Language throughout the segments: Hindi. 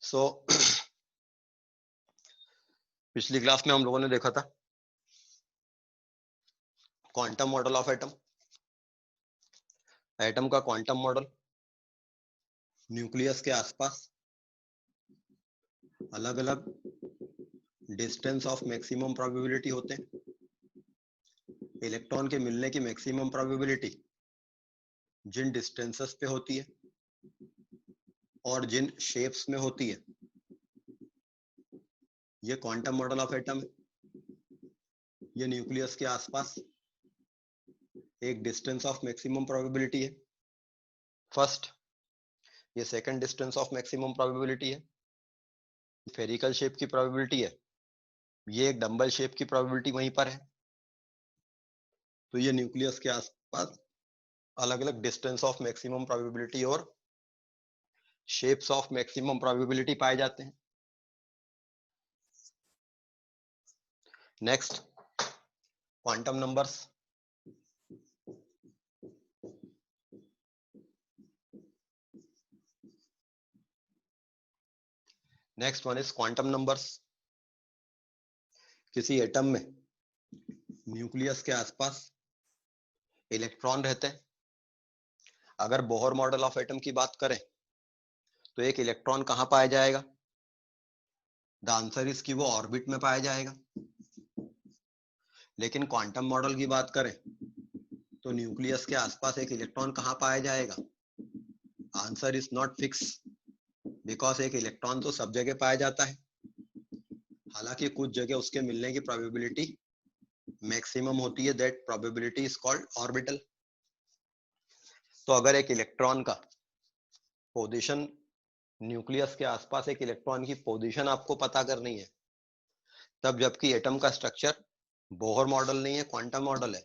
सो पिछली क्लास में हम लोगों ने देखा था quantum model of atom. Atom का क्वांटम मॉडल न्यूक्लियस के आसपास अलग अलग डिस्टेंस ऑफ मैक्सिमम प्रोबेबिलिटी होते हैं। इलेक्ट्रॉन के मिलने की मैक्सिमम प्रोबेबिलिटी जिन डिस्टेंसेस पे होती है और जिन शेप्स में होती है, ये क्वांटम मॉडल ऑफ एटम है। ये न्यूक्लियस के आसपास एक डिस्टेंस ऑफ मैक्सिमम प्रोबेबिलिटी है फर्स्ट। ये second distance of maximum probability है। स्फेरिकल शेप की प्रोबेबिलिटी है, ये एक डंबल शेप की प्रोबेबिलिटी वहीं पर है। तो ये न्यूक्लियस के आसपास अलग अलग डिस्टेंस ऑफ मैक्सिमम प्रोबेबिलिटी और शेप्स ऑफ मैक्सिमम प्रोबेबिलिटी पाए जाते हैं। Next, quantum numbers. Next one is quantum numbers. किसी एटम में न्यूक्लियस के आसपास इलेक्ट्रॉन रहते हैं। अगर बोहर मॉडल ऑफ एटम की बात करें तो एक इलेक्ट्रॉन कहां पाया जाएगा? द आंसर इज कि वो ऑर्बिट में पाया जाएगा। लेकिन क्वांटम मॉडल की बात करें तो न्यूक्लियस के आसपास एक इलेक्ट्रॉन कहां पाया जाएगा? Answer is not fix, because एक इलेक्ट्रॉन तो सब जगह पाया जाता है, हालांकि कुछ जगह उसके मिलने की प्रोबेबिलिटी मैक्सिमम होती है। That probability is called orbital. तो अगर एक इलेक्ट्रॉन का पोजीशन, न्यूक्लियस के आसपास एक इलेक्ट्रॉन की पोजीशन आपको पता करनी है, तब जबकि एटम का स्ट्रक्चर बोहर मॉडल नहीं है, क्वांटम मॉडल है,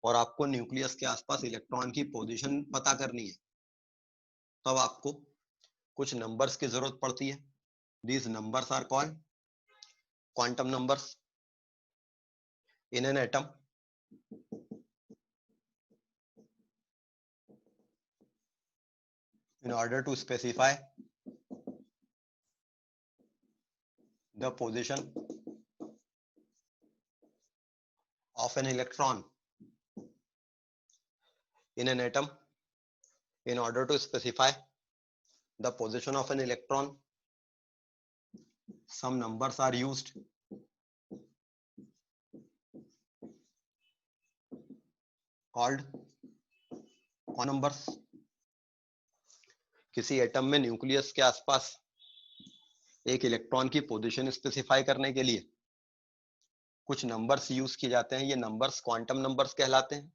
और आपको न्यूक्लियस के आसपास इलेक्ट्रॉन की पोजीशन पता करनी है, तब आपको कुछ नंबर्स की जरूरत पड़ती है। These numbers are called quantum numbers. In an atom, in order to specify the position of an electron in an atom, in order to specify the position of an electron, some numbers are used called quantum numbers. किसी एटम में न्यूक्लियस के आसपास एक इलेक्ट्रॉन की पोजीशन स्पेसिफाई करने के लिए कुछ नंबर्स यूज किए जाते हैं। ये नंबर्स क्वांटम नंबर्स कहलाते हैं।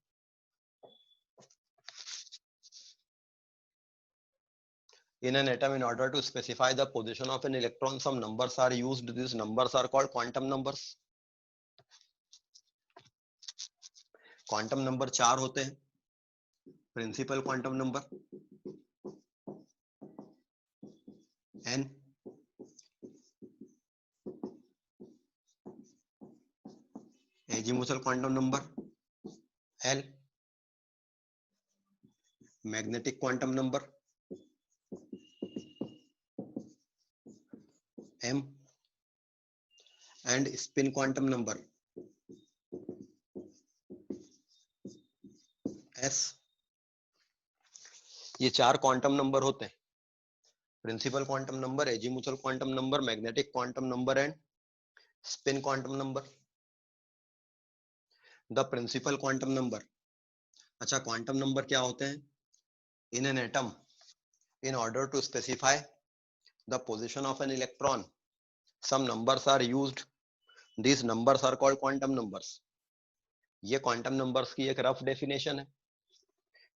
In an atom, in order to specify the position of an electron, some numbers are used. These numbers are called quantum numbers. Quantum number 4 होते हैं। Principal quantum number n, azimuthal quantum number l, magnetic quantum number m, and spin quantum number s। ये 4 क्वांटम नंबर होते हैं। Principal quantum number, azimuthal quantum number, magnetic quantum number and spin quantum number. The principal quantum number. अच्छा, क्वांटम नंबर क्या होते हैं? In an atom, in order to specify the position of an electron, some numbers are used. These numbers are called quantum numbers. ये क्वांटम नंबर्स की एक रफ डेफिनेशन है।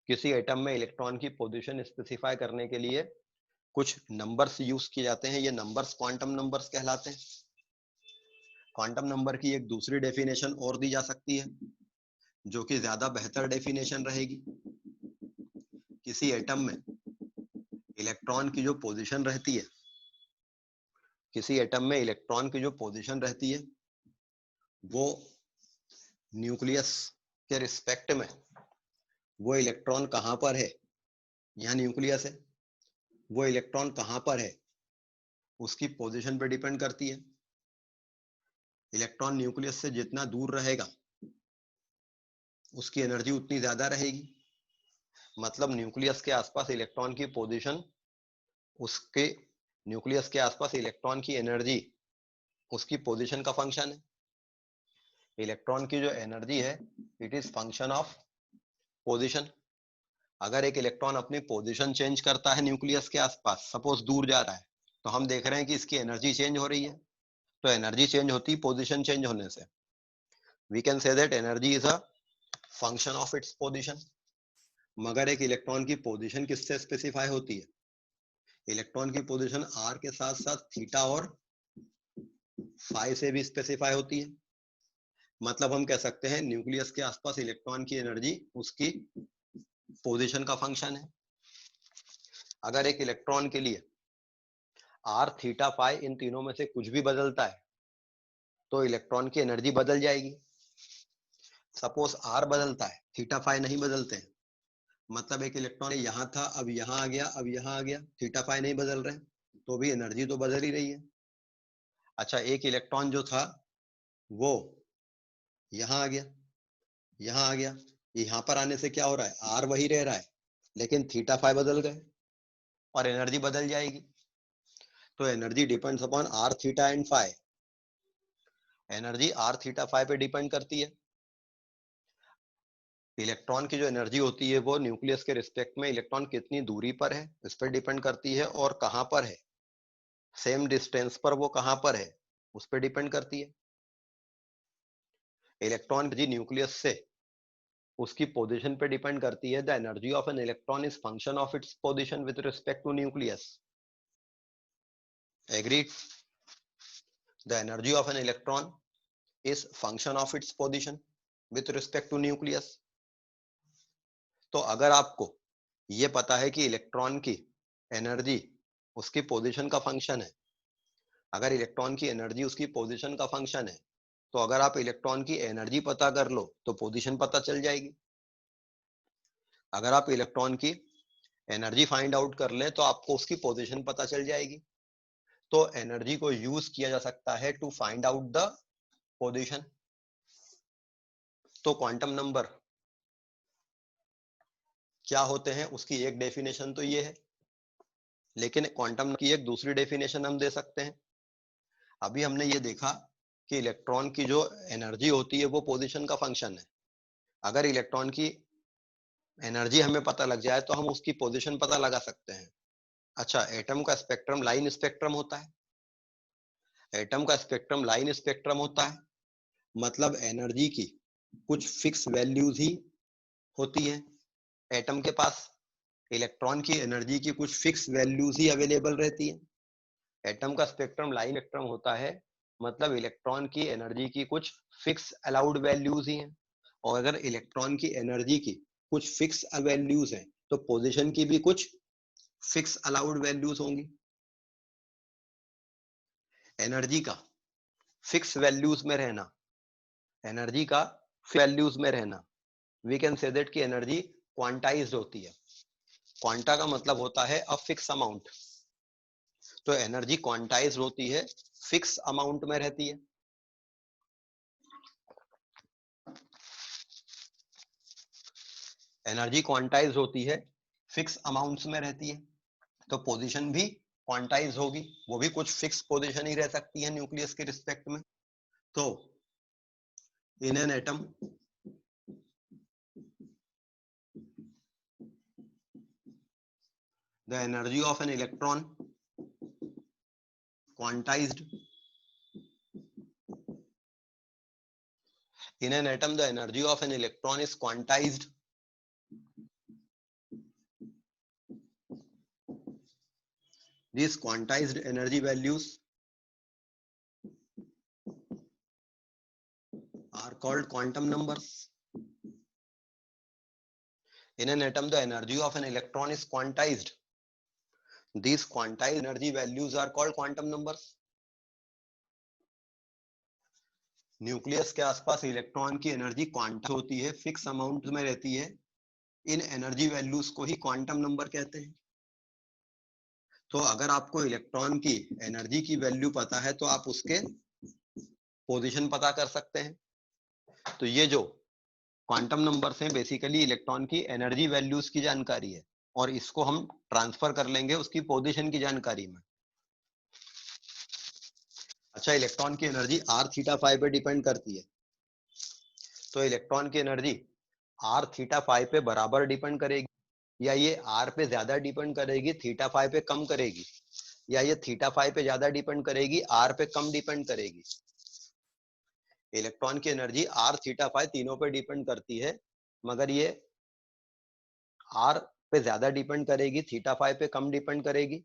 किसी एटम में इलेक्ट्रॉन की पोजीशन स्पेसिफाई करने के लिए कुछ नंबर्स यूज किए जाते हैं। ये नंबर्स क्वांटम नंबर्स कहलाते हैं। क्वांटम नंबर की एक दूसरी डेफिनेशन और दी जा सकती है, जो कि ज्यादा बेहतर डेफिनेशन रहेगी। किसी एटम में इलेक्ट्रॉन की जो पोजीशन रहती है, किसी एटम में इलेक्ट्रॉन की जो पोजीशन रहती है, वो न्यूक्लियस के रिस्पेक्ट में वो इलेक्ट्रॉन कहां पर है, यहाँ न्यूक्लियस है, वो इलेक्ट्रॉन कहां पर है, उसकी पोजीशन पे डिपेंड करती है। इलेक्ट्रॉन न्यूक्लियस से जितना दूर रहेगा उसकी एनर्जी उतनी ज्यादा रहेगी। मतलब न्यूक्लियस के आसपास इलेक्ट्रॉन की पोजीशन उसके न्यूक्लियस के आसपास इलेक्ट्रॉन की एनर्जी उसकी पोजीशन का फंक्शन है। इलेक्ट्रॉन की जो एनर्जी है it is function of position. अगर एक इलेक्ट्रॉन अपनी पोजीशन चेंज करता है न्यूक्लियस के आसपास, सपोज दूर जा रहा है, तो हम देख रहे हैं कि इसकी एनर्जी चेंज हो रही है। तो एनर्जी चेंज होती पोजीशन चेंज होने से। We can say that energy is a function of its position. मगर एक इलेक्ट्रॉन की पोजीशन किससे स्पेसिफाई होती है? इलेक्ट्रॉन की पोजीशन आर के साथ साथ थीटा और फाई से भी स्पेसिफाई होती है। मतलब हम कह सकते हैं न्यूक्लियस के आसपास इलेक्ट्रॉन की एनर्जी उसकी पोजीशन का फंक्शन है। अगर एक इलेक्ट्रॉन के लिए आर थीटा फाई इन तीनों में से कुछ भी बदलता है तो इलेक्ट्रॉन की एनर्जी बदल जाएगी। सपोज आर बदलता है, थीटा फाई नहीं बदलते हैं, मतलब एक इलेक्ट्रॉन यहां था, अब यहां आ गया, अब यहां आ गया, थीटा फाई नहीं बदल रहे, तो भी एनर्जी तो बदल ही रही है। अच्छा, एक इलेक्ट्रॉन जो था वो यहां आ गया, यहां आ गया, यहां पर आने से क्या हो रहा है? आर वही रह रहा है लेकिन थीटा फाई बदल गए और एनर्जी बदल जाएगी। तो energy depends upon R theta and phi. Energy R theta phi पे डिपेंड करती है। इलेक्ट्रॉन की जो एनर्जी होती है वो न्यूक्लियस के रिस्पेक्ट में इलेक्ट्रॉन कितनी दूरी पर है इस पर डिपेंड करती है, और कहां पर है, सेम डिस्टेंस पर वो कहां पर है उस पर डिपेंड करती है। इलेक्ट्रॉन की न्यूक्लियस से उसकी पोजीशन पे डिपेंड करती है। The energy of an electron is function of its position with respect to nucleus. Agreed? The energy of an electron is function of its position with respect to nucleus. तो अगर आपको ये पता है कि इलेक्ट्रॉन की एनर्जी उसकी पोजीशन का फंक्शन है, अगर इलेक्ट्रॉन की एनर्जी उसकी पोजीशन का फंक्शन है, तो अगर आप इलेक्ट्रॉन की एनर्जी पता कर लो तो पोजीशन पता चल जाएगी। अगर आप इलेक्ट्रॉन की एनर्जी फाइंड आउट कर ले तो आपको उसकी पोजीशन पता चल जाएगी। तो एनर्जी को यूज किया जा सकता है to find out the position. तो क्वांटम नंबर क्या होते हैं उसकी एक डेफिनेशन तो ये है, लेकिन क्वांटम की एक दूसरी डेफिनेशन हम दे सकते हैं। अभी हमने ये देखा कि इलेक्ट्रॉन की जो एनर्जी होती है वो पोजीशन का फंक्शन है। अगर इलेक्ट्रॉन की एनर्जी हमें पता लग जाए तो हम उसकी पोजीशन पता लगा सकते हैं। अच्छा, एटम का स्पेक्ट्रम लाइन स्पेक्ट्रम होता है। एटम का स्पेक्ट्रम लाइन स्पेक्ट्रम होता है, मतलब एनर्जी की कुछ फिक्स वैल्यूज ही होती है एटम के पास। इलेक्ट्रॉन की एनर्जी की कुछ फिक्स वैल्यूज ही अवेलेबल रहती है। एटम का स्पेक्ट्रम लाइन स्पेक्ट्रम होता है, मतलब इलेक्ट्रॉन की एनर्जी की कुछ फिक्स अलाउड वैल्यूज ही हैं। और अगर इलेक्ट्रॉन की एनर्जी की कुछ फिक्स वैल्यूज हैं तो पोजीशन की भी कुछ फिक्स अलाउड वैल्यूज होंगी। एनर्जी का फिक्स वैल्यूज में रहना, एनर्जी का वैल्यूज में रहना, वी कैन से दैट कि एनर्जी क्वांटाइज्ड होती है। क्वांटा का मतलब होता है अ फिक्स अमाउंट। तो एनर्जी क्वांटाइज्ड होती है, फिक्स अमाउंट में रहती है। एनर्जी क्वांटाइज्ड होती है, फिक्स अमाउंट्स में रहती है। तो पोजीशन भी क्वांटाइज होगी, वो भी कुछ फिक्स पोजीशन ही रह सकती है न्यूक्लियस के रिस्पेक्ट में। तो इन an atom the energy of an electron quantized. In an atom, the energy of an electron is quantized. These quantized energy values are called quantum numbers. In an atom, the energy of an electron is quantized. These quantized energy values are called quantum numbers. Nucleus के आसपास इलेक्ट्रॉन की एनर्जी क्वांटम होती है, फिक्स अमाउंट में रहती है। इन एनर्जी वैल्यूज को ही क्वांटम नंबर कहते हैं। तो अगर आपको इलेक्ट्रॉन की एनर्जी की वैल्यू पता है तो आप उसके पोजीशन पता कर सकते हैं। तो ये जो क्वांटम नंबर्स हैं बेसिकली इलेक्ट्रॉन की एनर्जी वैल्यूज की जानकारी है, और इसको हम ट्रांसफर कर लेंगे उसकी पोजीशन की जानकारी में। अच्छा, इलेक्ट्रॉन की एनर्जी r थीटा फाई पे डिपेंड करती है, तो इलेक्ट्रॉन की एनर्जी r थीटा फाई पे बराबर डिपेंड करेगी, या ये r पे ज्यादा डिपेंड करेगी थीटा फाई पे कम करेगी, या ये थीटा फाई पे ज्यादा डिपेंड करेगी r पे कम डिपेंड करेगी। इलेक्ट्रॉन की एनर्जी r थीटा फाई तीनों पे डिपेंड करती है, मगर ये r पे ज्यादा डिपेंड करेगी थीटा फाई पे कम डिपेंड करेगी,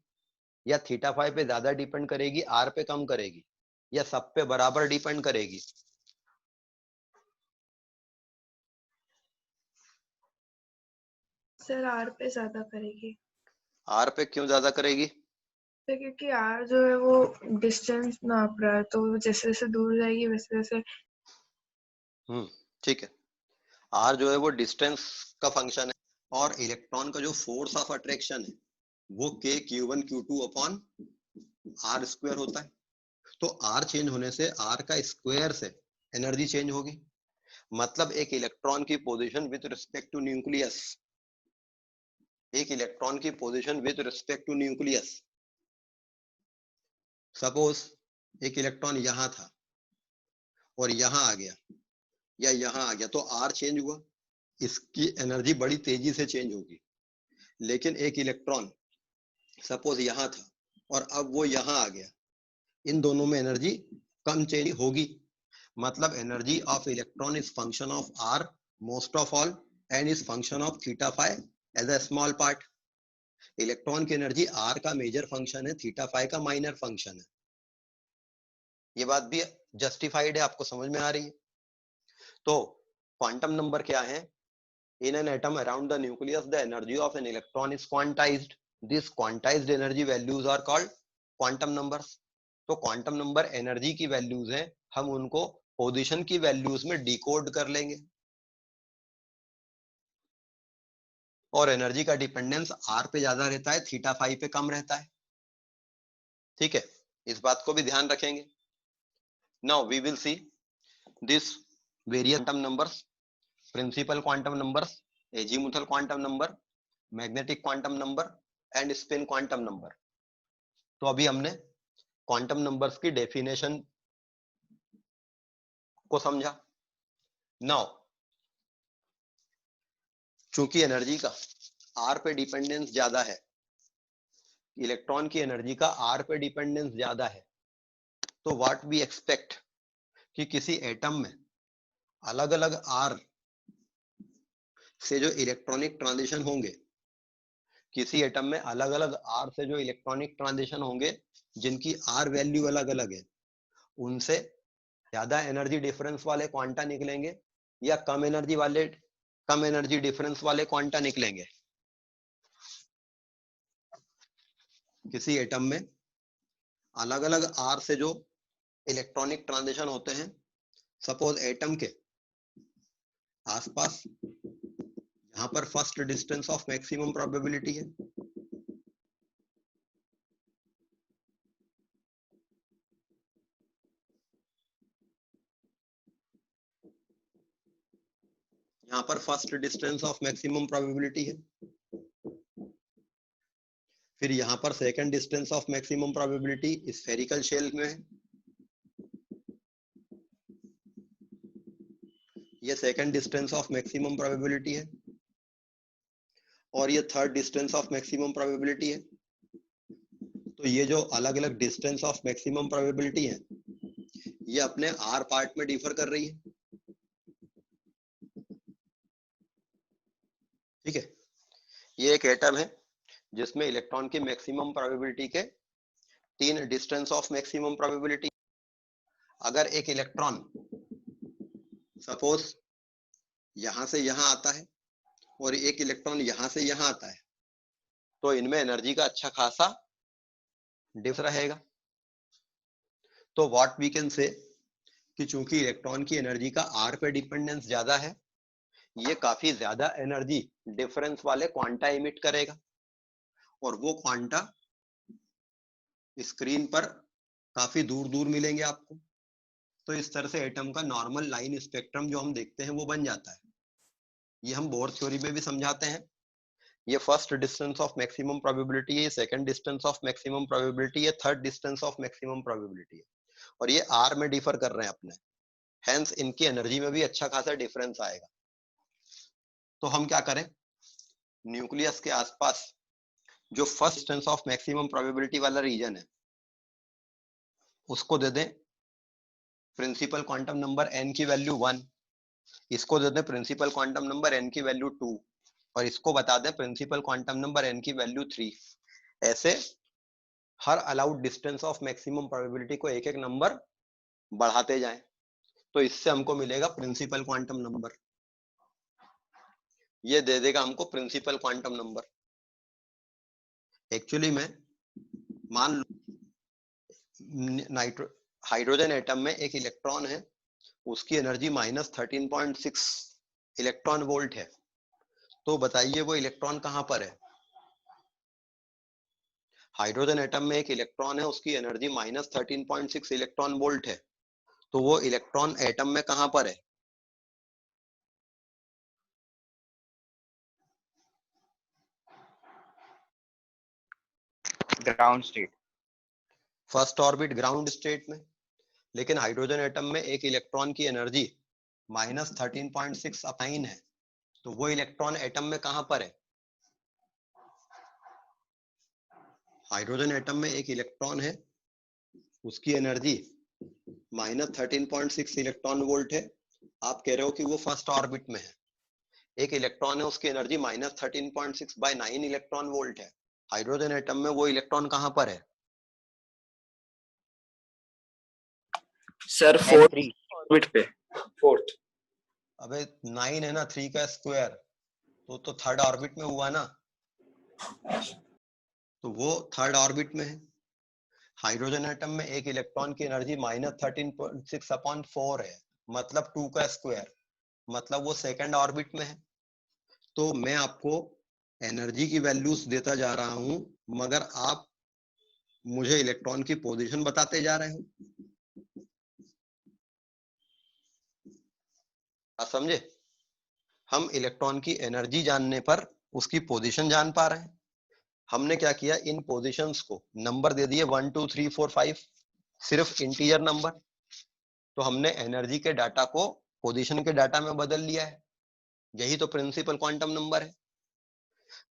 या थीटा फाई पे ज्यादा डिपेंड करेगी r पे कम करेगी, या सब पे बराबर डिपेंड करेगी। सर आर पे ज्यादा करेगी। r पे क्यों ज्यादा करेगी? तो क्योंकि आर जो है वो डिस्टेंस नाप रहा है, तो जैसे जैसे दूर जाएगी वैसे वैसे। ठीक है, r जो है वो डिस्टेंस का फंक्शन है, और इलेक्ट्रॉन का जो फोर्स ऑफ अट्रैक्शन है वो k q1 q2 upon r square होता है। तो r चेंज होने से r का स्क्वायर से एनर्जी चेंज होगी, मतलब एक इलेक्ट्रॉन की position with respect to nucleus, एक इलेक्ट्रॉन की position with respect to nucleus, suppose एक इलेक्ट्रॉन यहां था और यहां आ गया या यहां आ गया, तो r चेंज हुआ, इसकी एनर्जी बड़ी तेजी से चेंज होगी। लेकिन एक इलेक्ट्रॉन सपोज यहां था और अब वो यहां आ गया, इन दोनों में एनर्जी कम चेंज होगी, मतलब energy of electron is function of r most of all and is function of theta phi as a small part. Electron की एनर्जी r का मेजर फंक्शन है, थीटा फाई का माइनर फंक्शन है। ये बात भी जस्टिफाइड है, आपको समझ में आ रही है? तो क्वांटम नंबर क्या है? In an atom around the nucleus, the energy of an electron is quantized. These quantized energy values are called quantum numbers. तो क्वांटम नंबर एनर्जी की वैल्यूज हैं, हम उनको पोजीशन की वैल्यूज में डिकोड कर लेंगे, और एनर्जी का डिपेंडेंस आर पे ज्यादा रहता है, थीटा फाई पे कम रहता है। ठीक है, इस बात को भी ध्यान रखेंगे। Now we will see this various quantum numbers, principal quantum numbers, azimuthal quantum number, magnetic quantum number and spin quantum number. तो अभी हमने क्वांटम नंबर्स की डेफिनेशन को समझा। नाउ चूंकि एनर्जी का आर पे डिपेंडेंस ज्यादा है, इलेक्ट्रॉन की एनर्जी का आर पे डिपेंडेंस ज्यादा है, तो व्हाट वी एक्सपेक्ट कि किसी एटम में अलग अलग आर से जो इलेक्ट्रॉनिक ट्रांजिशन होंगे, किसी एटम में अलग अलग आर से जो इलेक्ट्रॉनिक ट्रांजिशन होंगे जिनकी आर वैल्यू अलग अलग है, उनसे ज्यादा एनर्जी डिफरेंस वाले क्वांटा निकलेंगे, या कम एनर्जी डिफरेंस वाले क्वांटा निकलेंगे। किसी एटम में अलग अलग आर से जो इलेक्ट्रॉनिक ट्रांजिशन होते हैं, सपोज एटम के आसपास यहाँ पर first distance of maximum probability है, यहाँ पर first distance of maximum probability है, फिर यहाँ पर second distance of maximum probability spherical shell में है, ये second distance of maximum probability है, और ये third distance of maximum probability है। तो ये जो अलग अलग डिस्टेंस ऑफ मैक्सिमम प्रोबेबिलिटी है, ये अपने आर पार्ट में डिफर कर रही है। ठीक है, ये एक एटम है जिसमें इलेक्ट्रॉन की मैक्सिमम प्रोबेबिलिटी के 3 डिस्टेंस ऑफ मैक्सिमम प्रोबेबिलिटी। अगर एक इलेक्ट्रॉन सपोज यहां से यहां आता है और एक इलेक्ट्रॉन यहां से यहां आता है, तो इनमें एनर्जी का अच्छा खासा डिफरेंस रहेगा। तो व्हाट वी कैन से कि चूंकि इलेक्ट्रॉन की एनर्जी का आर पे डिपेंडेंस ज्यादा है, ये काफी ज्यादा एनर्जी डिफरेंस वाले क्वांटा इमिट करेगा, और वो क्वांटा स्क्रीन पर काफी दूर दूर मिलेंगे आपको। तो इस तरह से एटम का नॉर्मल लाइन स्पेक्ट्रम जो हम देखते हैं वो बन जाता है। ये हम बोर थ्योरी में भी समझाते हैं। ये first distance of maximum probability है, ये second distance of maximum probability है, third distance of maximum probability है, और ये आर में डिफर कर रहे हैं अपने, हेंस इनकी एनर्जी में भी अच्छा खासा डिफरेंस आएगा। तो हम क्या करें, न्यूक्लियस के आसपास जो first distance of maximum probability वाला रीजन है उसको दे दें प्रिंसिपल क्वांटम नंबर n की वैल्यू 1, इसको दे दें प्रिंसिपल क्वांटम नंबर n की वैल्यू 2, और इसको बता दें प्रिंसिपल क्वांटम नंबर n की वैल्यू 3। ऐसे हर allowed distance of maximum probability को एक एक नंबर बढ़ाते जाएं, तो इससे हमको मिलेगा प्रिंसिपल क्वांटम नंबर। ये दे देगा हमको प्रिंसिपल क्वांटम नंबर। एक्चुअली में मान लो हाइड्रोजन एटम में एक इलेक्ट्रॉन है, उसकी एनर्जी -13.6 इलेक्ट्रॉन वोल्ट है। तो बताइए वो इलेक्ट्रॉन कहां पर है? हाइड्रोजन एटम में एक इलेक्ट्रॉन है, उसकी एनर्जी -13.6 इलेक्ट्रॉन वोल्ट है। तो वो इलेक्ट्रॉन एटम में कहां पर है? Ground state. First orbit ground state में। लेकिन हाइड्रोजन एटम में एक इलेक्ट्रॉन की एनर्जी -13.6 अपाइन है, तो वो इलेक्ट्रॉन एटम में कहां पर है? हाइड्रोजन एटम में एक इलेक्ट्रॉन है, उसकी एनर्जी -13.6 इलेक्ट्रॉन वोल्ट है। आप कह रहे हो कि वो फर्स्ट ऑर्बिट में है। एक इलेक्ट्रॉन है, उसकी एनर्जी -13.6/9 इलेक्ट्रॉन वोल्ट है। हाइड्रोजन एटम में वो इलेक्ट्रॉन कहां पर है? सर फोर्थ ऑर्बिट पे। फोर्थ। अबे 9 है ना, 3 का स्क्वायर, तो थर्ड ऑर्बिट में हुआ ना, तो वो थर्ड ऑर्बिट में है। हाइड्रोजन एटम में एक इलेक्ट्रॉन की एनर्जी -13.6/4 है, मतलब 2 का स्क्वायर, मतलब वो सेकंड ऑर्बिट में है। तो मैं आपको एनर्जी की वैल्यूज देता जा रहा हूं, मगर आप मुझे इलेक्ट्रॉन की पोजीशन बताते जा रहे हो। आप समझे? हम इलेक्ट्रॉन की एनर्जी जानने पर उसकी पोजीशन जान पा रहे हैं। हमने क्या किया, इन पोजीशंस को नंबर दे दिए 1 2 3 4 5, सिर्फ इंटीजर नंबर। तो हमने एनर्जी के डाटा को पोजीशन के डाटा में बदल लिया है। यही तो प्रिंसिपल क्वांटम नंबर है।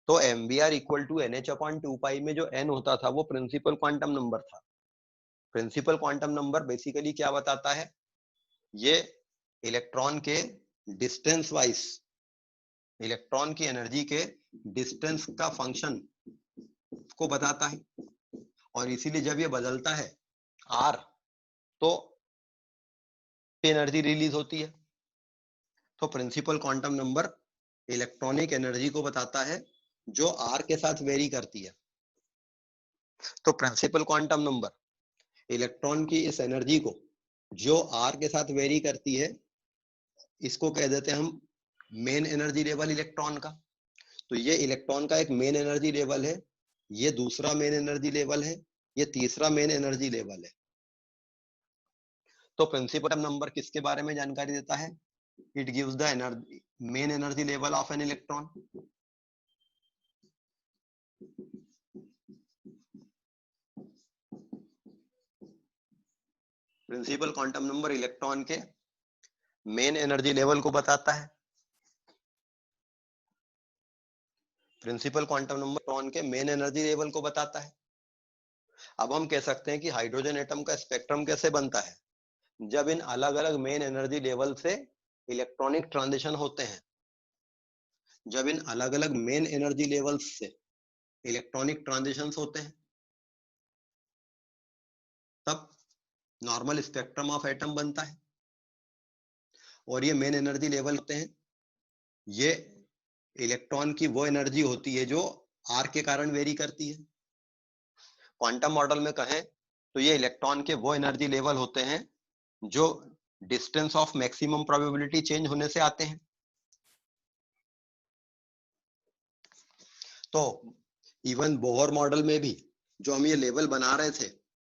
तो MBR इक्वल टू NH/2π में जो n होता था वो प्रिंसिपल क्वांटम नंबर था। प्रिंसिपल क्वांटम नंबर बेसिकली क्या बताता है? ये इलेक्ट्रॉन के डिस्टेंस वाइज, इलेक्ट्रॉन की एनर्जी के डिस्टेंस का फंक्शन को बताता है, और इसीलिए जब ये बदलता है R, तो एनर्जी रिलीज होती है। तो principal quantum number electronic energy को बताता है जो R के साथ वेरी करती है। तो प्रिंसिपल क्वांटम नंबर इलेक्ट्रॉन की इस एनर्जी को जो R के साथ वेरी करती है, इसको कह देते हैं हम मेन एनर्जी लेवल इलेक्ट्रॉन का। तो ये इलेक्ट्रॉन का एक मेन एनर्जी लेवल है, ये दूसरा मेन एनर्जी लेवल है, ये तीसरा मेन एनर्जी लेवल है। तो प्रिंसिपल नंबर किसके बारे में जानकारी देता है? It gives the energy, main energy level of an electron. Principal quantum number electron के मेन एनर्जी लेवल को बताता है। प्रिंसिपल क्वांटम नंबर इलेक्ट्रॉन के मेन एनर्जी लेवल को बताता है। अब हम कह सकते हैं कि हाइड्रोजन एटम का स्पेक्ट्रम कैसे बनता है? जब इन अलग अलग मेन एनर्जी लेवल से इलेक्ट्रॉनिक ट्रांजिशन होते हैं, जब इन अलग अलग मेन एनर्जी लेवल्स से इलेक्ट्रॉनिक ट्रांजिशंस होते हैं, तब नॉर्मल स्पेक्ट्रम ऑफ एटम बनता है। और ये मेन एनर्जी लेवल होते हैं, ये इलेक्ट्रॉन की वो एनर्जी होती है जो R के कारण वेरी करती है। क्वांटम मॉडल में कहें तो ये इलेक्ट्रॉन के वो एनर्जी लेवल होते हैं जो distance of maximum probability change होने से आते हैं। तो इवन बोहर मॉडल में भी जो हम ये लेवल बना रहे थे,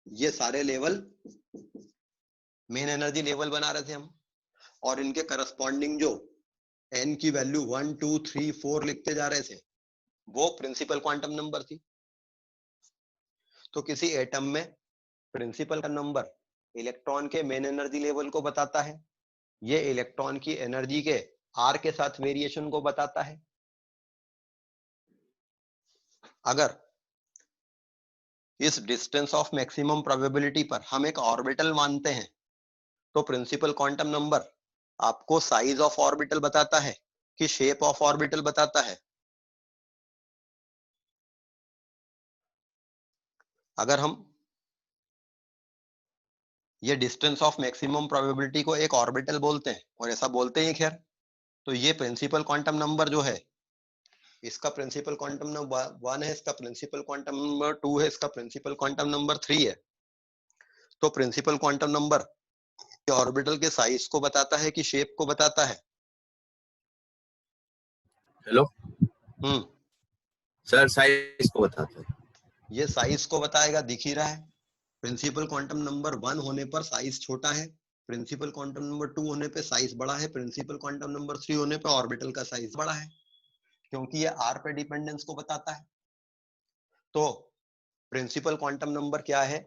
ये सारे लेवल मेन एनर्जी लेवल बना रहे थे हम, और इनके करस्पॉन्डिंग जो n की वैल्यू 1 2 3 4 लिखते जा रहे थे, वो प्रिंसिपल क्वांटम नंबर थी। तो किसी एटम में प्रिंसिपल का नंबर इलेक्ट्रॉन के मेन एनर्जी लेवल को बताता है, ये इलेक्ट्रॉन की एनर्जी के r के साथ वेरिएशन को बताता है। अगर इस डिस्टेंस ऑफ मैक्सिमम प्रोबेबिलिटी पर हम एक ऑर्बिटल मानते हैं, तो प्रिंसिपल क्वांटम नंबर आपको साइज ऑफ ऑर्बिटल बताता है कि शेप ऑफ ऑर्बिटल बताता है। अगर हम ये डिस्टेंस ऑफ मैक्सिमम प्रोबेबिलिटी को एक ऑर्बिटल बोलते हैं, और ऐसा बोलते ही खैर, तो ये प्रिंसिपल क्वांटम नंबर जो है, इसका प्रिंसिपल क्वांटम नंबर 1 है, इसका प्रिंसिपल क्वांटम नंबर 2 है, इसका प्रिंसिपल क्वांटम नंबर 3 है। तो प्रिंसिपल क्वांटम नंबर ऑर्बिटल के साइज को बताता है कि शेप को बताता है? हेलो सर, साइज को बताता है। ये साइज को बताएगा, दिख ही रहा है। प्रिंसिपल क्वांटम नंबर 1 होने पर साइज छोटा है, प्रिंसिपल क्वांटम नंबर 2 होने पे साइज बड़ा है, प्रिंसिपल क्वांटम नंबर 3 होने पे ऑर्बिटल का साइज बड़ा है, क्योंकि ये r पे डिपेंडेंस को बताता है। तो प्रिंसिपल क्वांटम नंबर क्या है?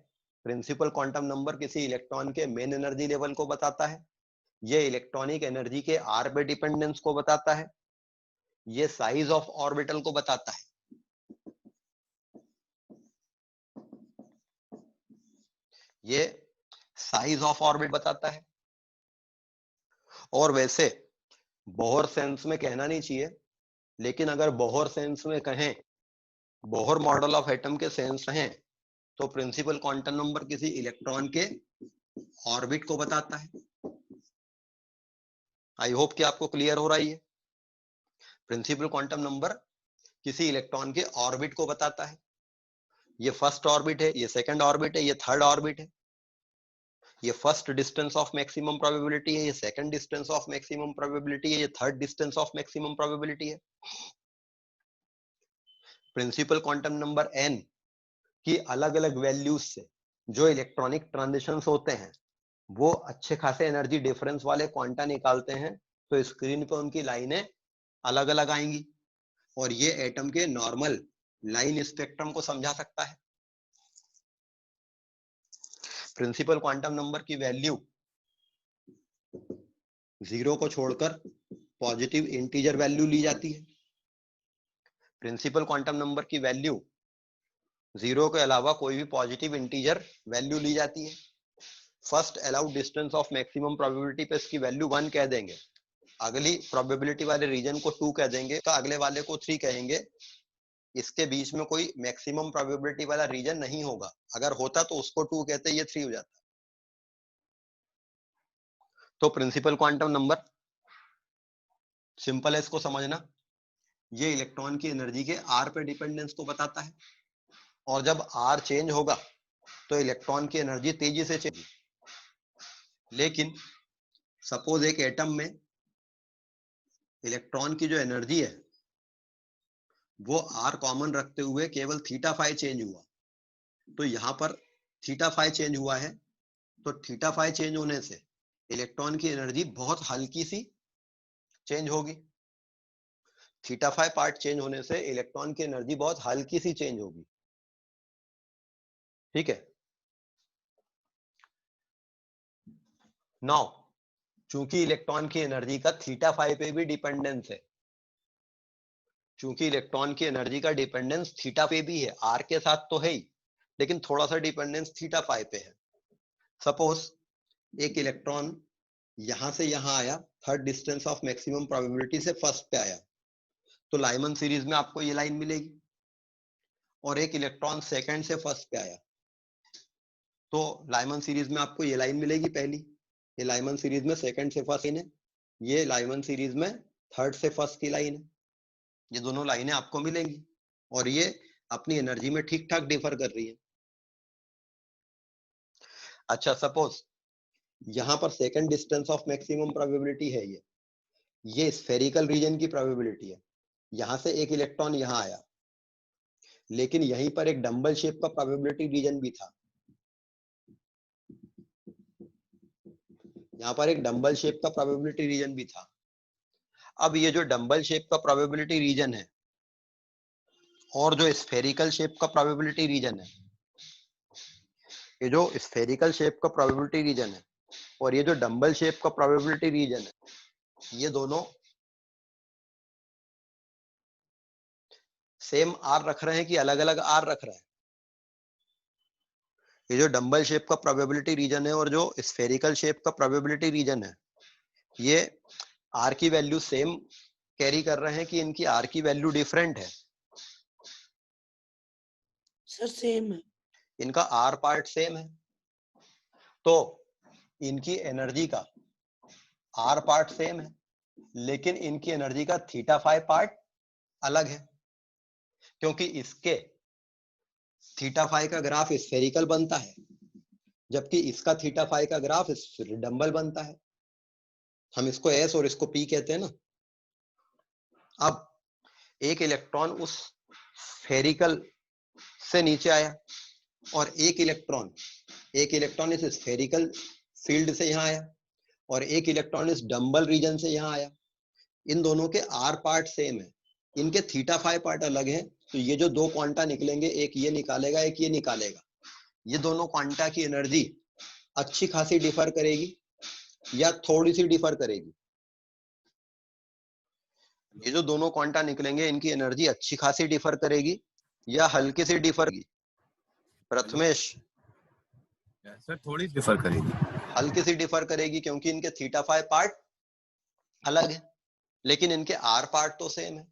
प्रिंसिपल क्वांटम नंबर किसी इलेक्ट्रॉन के मेन एनर्जी लेवल को बताता है, ये इलेक्ट्रॉनिक एनर्जी के r पे डिपेंडेंस को बताता है, ये साइज ऑफ ऑर्बिटल को बताता है। ये साइज ऑफ ऑर्बिट बताता है। और वैसे बोहर सेंस में कहना नहीं चाहिए, लेकिन अगर बोहर सेंस में कहें, बोहर मॉडल ऑफ एटम के सेंस हैं, तो प्रिंसिपल क्वांटम नंबर किसी इलेक्ट्रॉन के ऑर्बिट को बताता है। आई होप कि आपको क्लियर हो रही है। प्रिंसिपल क्वांटम नंबर किसी इलेक्ट्रॉन के ऑर्बिट को बताता है। ये फर्स्ट ऑर्बिट है, ये सेकंड ऑर्बिट है, ये थर्ड ऑर्बिट है। ये first distance of maximum probability है, ये second distance of maximum probability है, ये third distance of maximum probability है। प्रिंसिपल क्वांटम नंबर n की अलग अलग वैल्यूज से जो इलेक्ट्रॉनिक ट्रांजिशंस होते हैं, वो अच्छे खासे एनर्जी डिफरेंस वाले क्वांटा निकालते हैं, तो स्क्रीन पे उनकी लाइनें अलग अलग आएंगी, और ये एटम के नॉर्मल लाइन स्पेक्ट्रम को समझा सकता है। प्रिंसिपल क्वांटम नंबर की वैल्यू 0 को छोड़कर पॉजिटिव इंटीजर वैल्यू ली जाती है। प्रिंसिपल क्वांटम नंबर की वैल्यू 0 के अलावा कोई भी पॉजिटिव इंटीजर वैल्यू ली जाती है। First allowed distance of maximum probability पे इसकी वैल्यू 1 कह देंगे, अगली प्रोबेबिलिटी वाले रीजन को 2 कह देंगे, तो अगले वाले को 3 कहेंगे। इसके बीच में कोई मैक्सिमम प्रोबेबिलिटी वाला रीजन नहीं होगा, अगर होता तो उसको 2 कहते, ये 3 हो जाता। तो प्रिंसिपल क्वांटम नंबर सिंपल है इसको समझना, ये इलेक्ट्रॉन की एनर्जी के r पे डिपेंडेंस को बताता है, और जब r चेंज होगा तो इलेक्ट्रॉन की एनर्जी तेजी से चेंज। लेकिन सपोज एक एटम में इलेक्ट्रॉन की जो एनर्जी है वो r कॉमन रखते हुए केवल थीटा फाई चेंज हुआ, तो यहां पर थीटा फाई चेंज हुआ है, तो थीटा फाई चेंज होने से इलेक्ट्रॉन की एनर्जी बहुत हल्की सी चेंज होगी। थीटा फाई पार्ट चेंज होने से इलेक्ट्रॉन की एनर्जी बहुत हल्की सी चेंज होगी, ठीक है। नाउ चूंकि इलेक्ट्रॉन की एनर्जी का थीटा फाई पे भी डिपेंडेंस है, चूंकि इलेक्ट्रॉन की एनर्जी का डिपेंडेंस थीटा पे भी है, आर के साथ तो है ही, लेकिन थोड़ा सा डिपेंडेंस थीटा फाई पे है। सपोज एक इलेक्ट्रॉन यहां से यहां आया, third distance of maximum probability से फर्स्ट पे आया, तो लाइमन सीरीज में आपको ये लाइन मिलेगी। और एक इलेक्ट्रॉन सेकंड से फर्स्ट पे आया, तो लाइमन सीरीज में आपको ये लाइन मिलेगी पहली, ये लाइमन सीरीज में सेकंड से फर्स्ट लाइन है, ये लाइमन सीरीज में थर्ड से फर्स्ट की लाइन है। ये दोनों लाइनें आपको मिलेंगी, और ये अपनी एनर्जी में ठीक ठाक डिफर कर रही है। अच्छा, सपोज यहां पर second distance of maximum probability है, ये स्फेरिकल रीजन की प्रोबेबिलिटी है। यहां से एक इलेक्ट्रॉन यहां आया, लेकिन यहीं पर एक डंबल शेप का प्रोबेबिलिटी रीजन भी था, यहाँ पर एक डंबल शेप का प्रोबेबिलिटी रीजन भी था। अब ये जो डंबल शेप का प्रोबेबिलिटी रीजन है और जो स्फेरिकल शेप का प्रोबेबिलिटी रीजन है, ये जो स्फेरिकल शेप का प्रोबेबिलिटी रीजन है और ये जो डंबल शेप का प्रोबेबिलिटी रीजन है, ये दोनों सेम आर रख रहे हैं कि अलग अलग आर रख रहे हैं? ये जो डंबल शेप का प्रोबेबिलिटी रीजन है और जो स्फेरिकल शेप का प्रोबेबिलिटी रीजन है, ये आर की वैल्यू सेम कैरी कर रहे हैं कि इनकी आर की वैल्यू डिफरेंट है? सर सेम है। इनका आर पार्ट सेम है, तो इनकी एनर्जी का आर पार्ट सेम है, लेकिन इनकी एनर्जी का थीटा फाई पार्ट अलग है, क्योंकि इसके थीटा फाई का ग्राफ स्फेरिकल बनता है, जबकि इसका थीटा फाई का ग्राफ डंबल बनता है। हम इसको एस और इसको पी कहते हैं ना। अब एक इलेक्ट्रॉन उस स्फेरिकल से नीचे आया और एक इलेक्ट्रॉन इस स्फेरिकल फील्ड से यहां आया और एक इलेक्ट्रॉन इस डंबल रीजन से यहां आया। इन दोनों के आर पार्ट सेम है, इनके थीटा फाई पार्ट अलग है, तो ये जो दो क्वांटा निकलेंगे, एक ये निकालेगा एक ये निकालेगा, ये दोनों क्वांटा की एनर्जी अच्छी खासी डिफर करेगी या थोड़ी सी डिफर करेगी? ये जो दोनों क्वांटा निकलेंगे इनकी एनर्जी अच्छी खासी डिफर करेगी या हल्की सी डिफर करेगी? प्रथमेश, सर थोड़ी डिफर करेगी। हल्की सी डिफर करेगी क्योंकि इनके थीटा फाई पार्ट अलग है, लेकिन इनके आर पार्ट तो सेम है।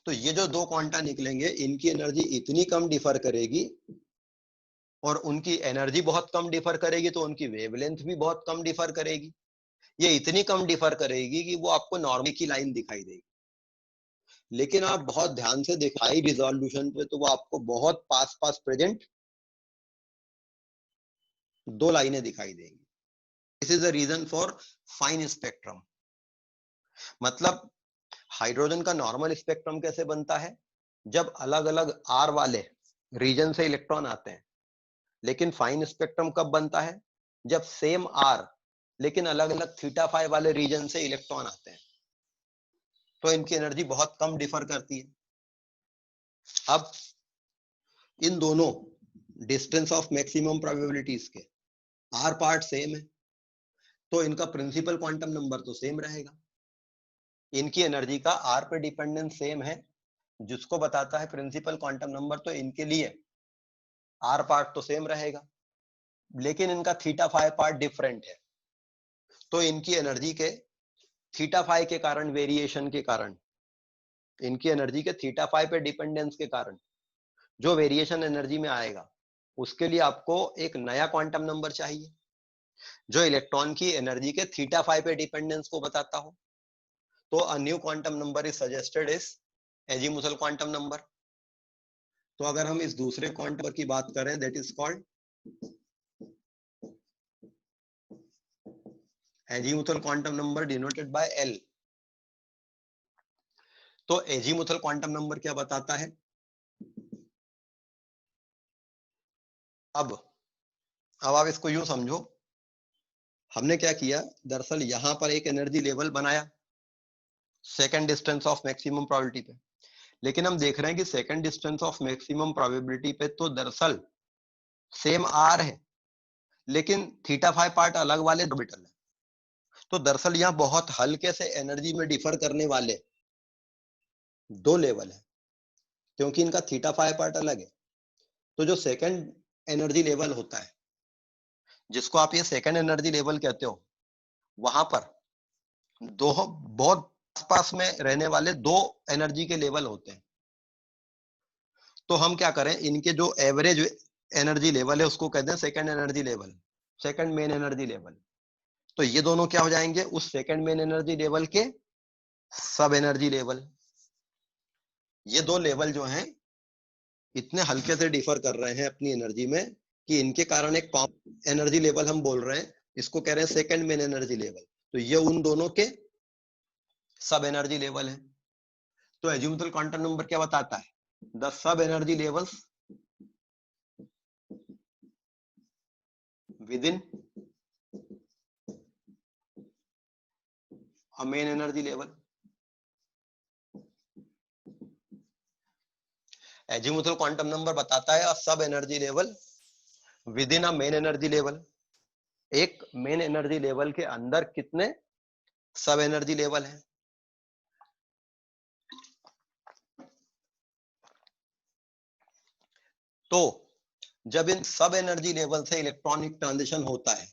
तो ये जो दो क्वांटा निकलेंगे इनकी एनर्जी इतनी कम डिफर करेगी और उनकी एनर्जी बहुत कम डिफर करेगी, तो उनकी वेवलेंथ भी बहुत कम डिफर करेगी। ये इतनी कम डिफर करेगी कि वो आपको नॉर्मल की लाइन दिखाई देगी, लेकिन आप बहुत ध्यान से देखो हाई रिजोल्यूशन पे तो वो आपको बहुत पास पास प्रेजेंट दो लाइनें दिखाई देंगी। This is the reason for fine spectrum. मतलब हाइड्रोजन का नॉर्मल स्पेक्ट्रम कैसे बनता है? जब अलग अलग आर वाले रीजन से इलेक्ट्रॉन आते हैं। लेकिन फाइन स्पेक्ट्रम कब बनता है? जब सेम आर लेकिन अलग अलग थीटा फाई वाले रीजन से इलेक्ट्रॉन आते हैं, तो इनकी एनर्जी बहुत कम डिफर करती है। अब इन दोनों डिस्टेंस ऑफ मैक्सिमम प्रोबेबिलिटीज के आर पार्ट सेम है, तो इनका प्रिंसिपल क्वांटम नंबर तो सेम रहेगा। इनकी एनर्जी का आर पे डिपेंडेंस सेम है, जिसको बताता है प्रिंसिपल क्वांटम नंबर, तो इनके लिए आर पार्ट तो सेम रहेगा, लेकिन इनका थीटा फाई पार्ट डिफरेंट है। तो इनकी एनर्जी के थीटा फाई के कारण, वेरिएशन के कारण, इनकी एनर्जी के थीटा फाई पे डिपेंडेंस के कारण जो वेरिएशन एनर्जी में आएगा, उसके लिए आपको एक नया क्वांटम नंबर चाहिए जो इलेक्ट्रॉन की एनर्जी के थीटा फाई पे डिपेंडेंस को बताता हो। तो a new quantum number is suggested is azimuthal quantum number. तो अगर हम इस दूसरे क्वांटम की बात करें, that is called azimuthal quantum number denoted by L. तो एजीमुथल क्वांटम नंबर क्या बताता है? अब आप इसको यूं समझो, हमने क्या किया, दरअसल यहां पर एक एनर्जी लेवल बनाया second distance of maximum probability पे, लेकिन हम देख रहे हैं कि second distance of maximum probability पे तो दरअसल सेम आर है, लेकिन थीटा फाई पार्ट अलग वाले ऑर्बिटल है। तो दरअसल यहाँ बहुत हल्के से एनर्जी में डिफर करने वाले दो लेवल है, क्योंकि इनका थीटा फाई पार्ट अलग है। तो जो सेकंड एनर्जी लेवल होता है, जिसको आप ये सेकंड एनर्जी लेवल कहते हो, वहां पर दो बहुत पास में रहने वाले दो एनर्जी के लेवल होते हैं। तो हम क्या करें, इनके जो एवरेज एनर्जी लेवल है उसको कहते हैं second energy level, second main energy level. तो ये दोनों क्या हो जाएंगे, उस सेकंड मेन एनर्जी लेवल के सब एनर्जी लेवल। ये दो लेवल जो हैं इतने हल्के से डिफर कर रहे हैं अपनी एनर्जी में कि इनके कारण एक एनर्जी लेवल हम बोल रहे हैं, इसको कह रहे हैं सेकंड मेन एनर्जी लेवल। तो ये उन दोनों के सब एनर्जी लेवल है। तो एजीमुथल क्वांटम नंबर क्या बताता है? The sub energy levels with in a main energy level. Azimuthal quantum number बताता है a sub energy level within a main energy level. एक मेन एनर्जी लेवल के अंदर कितने सब एनर्जी लेवल है. तो जब इन सब एनर्जी लेवल से इलेक्ट्रॉनिक ट्रांजिशन होता है,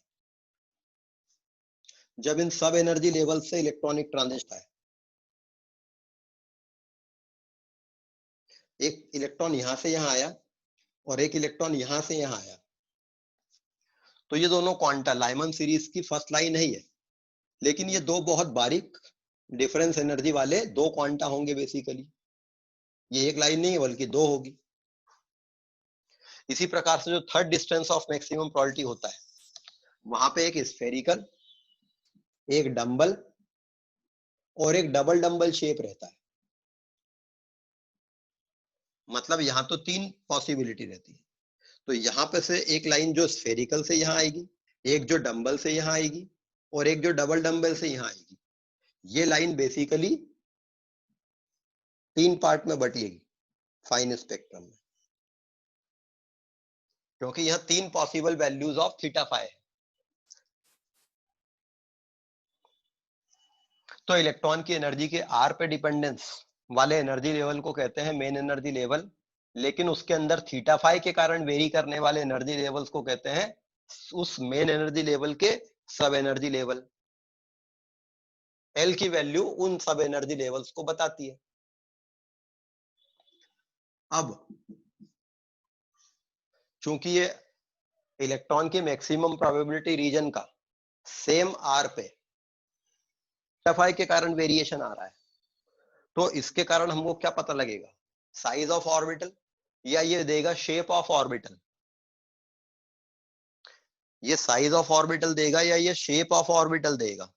जब इन सब एनर्जी लेवल से इलेक्ट्रॉनिक ट्रांजिशन है, एक इलेक्ट्रॉन यहां से यहां आया और एक इलेक्ट्रॉन यहां से यहां आया, तो ये दोनों क्वांटा लाइमन सीरीज की फर्स्ट लाइन है ये, लेकिन ये दो बहुत बारीक डिफरेंस एनर्जी वाले दो क्वांटा होंगे बेसिकली. ये एक लाइन नहीं है बल्कि दो होगी. इसी प्रकार से जो third distance of maximum probability होता है, वहां पे एक स्फेरिकल, एक डंबल और एक डबल डंबल शेप रहता है. मतलब यहां तो तीन पॉसिबिलिटी रहती है. तो यहां पे से एक लाइन जो स्फेरिकल से यहां आएगी, एक जो डंबल से यहां आएगी और एक जो डबल डंबल से यहां आएगी. ये लाइन बेसिकली तीन पार्ट में बटेगी फाइन स्पेक्ट्रम में, क्योंकि यहां तीन possible values of theta phi है. तो इलेक्ट्रॉन की एनर्जी के आर पे डिपेंडेंस वाले एनर्जी लेवल को कहते हैं मेन एनर्जी लेवल, लेकिन उसके अंदर थीटा फाई के कारण वेरी करने वाले एनर्जी लेवल्स को कहते हैं उस मेन एनर्जी लेवल के सब एनर्जी लेवल. एल की वैल्यू उन सब एनर्जी लेवल्स को बताती है. अब चूंकि ये इलेक्ट्रॉन की मैक्सिमम प्रोबेबिलिटी रीजन का सेम आर पे थीटा फाई के कारण वेरिएशन आ रहा है, तो इसके कारण हमको क्या पता लगेगा, साइज ऑफ ऑर्बिटल या ये देगा शेप ऑफ ऑर्बिटल. ये साइज ऑफ ऑर्बिटल देगा या ये शेप ऑफ ऑर्बिटल देगा.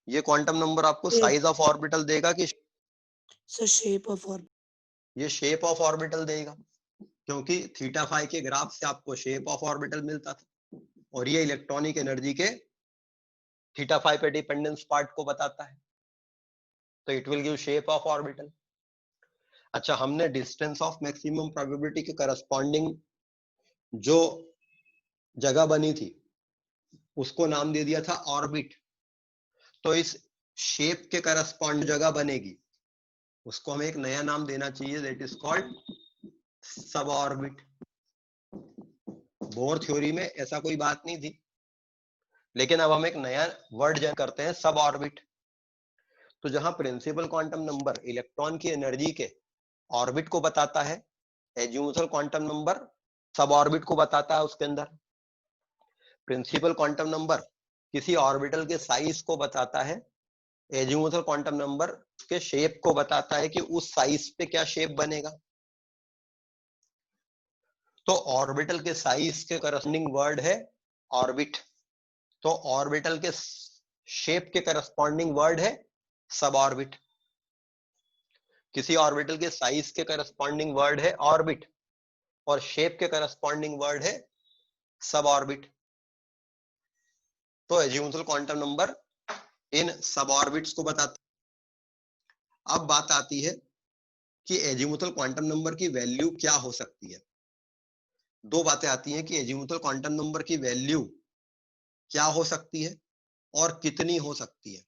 ये क्वांटम नंबर आपको साइज ऑफ ऑर्बिटल देगा कि शेप ऑफ ऑर्बिटल. ये शेप ऑफ ऑर्बिटल देगा, क्योंकि थीटा फाई के ग्राफ से आपको शेप ऑफ ऑर्बिटल मिलता था और ये इलेक्ट्रॉनिक एनर्जी के थीटा फाई पे डिपेंडेंस पार्ट को बताता है. तो it will give shape of orbital. अच्छा, हमने डिस्टेंस ऑफ मैक्सिमम प्रोबेबिलिटी के करस्पॉन्डिंग जो जगह बनी थी उसको नाम दे दिया था ऑर्बिट. तो इस शेप के करस्पॉन्ड जगह बनेगी, उसको हमें एक नया नाम देना चाहिए, दैट इज कॉल्ड सब ऑर्बिट. बोर थ्योरी में ऐसा कोई बात नहीं थी, लेकिन अब हम एक नया वर्ड जन करते हैं, सब ऑर्बिट. तो जहां प्रिंसिपल क्वांटम नंबर इलेक्ट्रॉन की एनर्जी के ऑर्बिट को बताता है, एजीमुथल क्वांटम नंबर सब ऑर्बिट को बताता है. उसके अंदर प्रिंसिपल क्वांटम नंबर किसी ऑर्बिटल के साइज को बताता है, एजीमुथल क्वांटम नंबर के शेप को बताता है कि उस साइज पे क्या शेप बनेगा. तो ऑर्बिटल के साइज के करस्पॉन्डिंग वर्ड है ऑर्बिट, तो ऑर्बिटल के शेप के करस्पॉन्डिंग वर्ड है सब ऑर्बिट. किसी ऑर्बिटल के साइज के करस्पॉन्डिंग वर्ड है ऑर्बिट और शेप के करस्पॉन्डिंग वर्ड है सब ऑर्बिट. तो एजीमुथल क्वांटम नंबर इन सब ऑर्बिट्स को बताता है. अब बात आती है कि एजीमुथल क्वांटम नंबर की वैल्यू क्या हो सकती है. दो बातें आती हैं कि एजीमुथल क्वांटम नंबर की वैल्यू क्या हो सकती है और कितनी हो सकती है.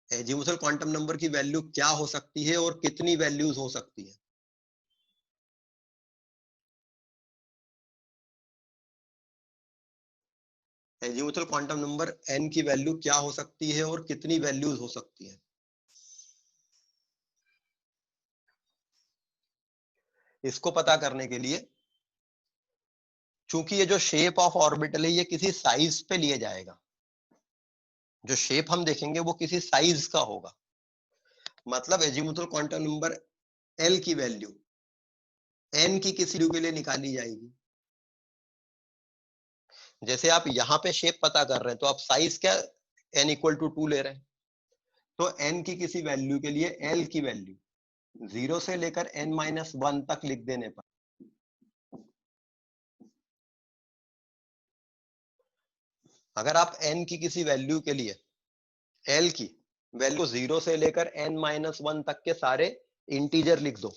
एजीमुथल क्वांटम नंबर की वैल्यू क्या हो सकती है और कितनी वैल्यूज हो सकती है. एजीमुथल क्वांटम नंबर n की वैल्यू क्या हो सकती है और कितनी वैल्यूज हो सकती है. इसको पता करने के लिए, चूंकि ये जो शेप ऑफ ऑर्बिटल है ये किसी साइज पे लिए जाएगा, जो शेप हम देखेंगे वो किसी साइज का होगा. मतलब एजीमुथल क्वांटम नंबर L की वैल्यू n की किसी वैल्यू के लिए निकाली जाएगी. जैसे आप यहाँ पे शेप पता कर रहे हैं तो आप साइज क्या n इक्वल टू 2 ले रहे हैं, तो n की किसी वैल्यू के लिए L की वैल्यू 0 से लेकर n-1 तक लिख देने पर अगर आप n की किसी वैल्यू के लिए l की वैल्यू 0 से लेकर n-1 तक के सारे इंटीजर लिख दो,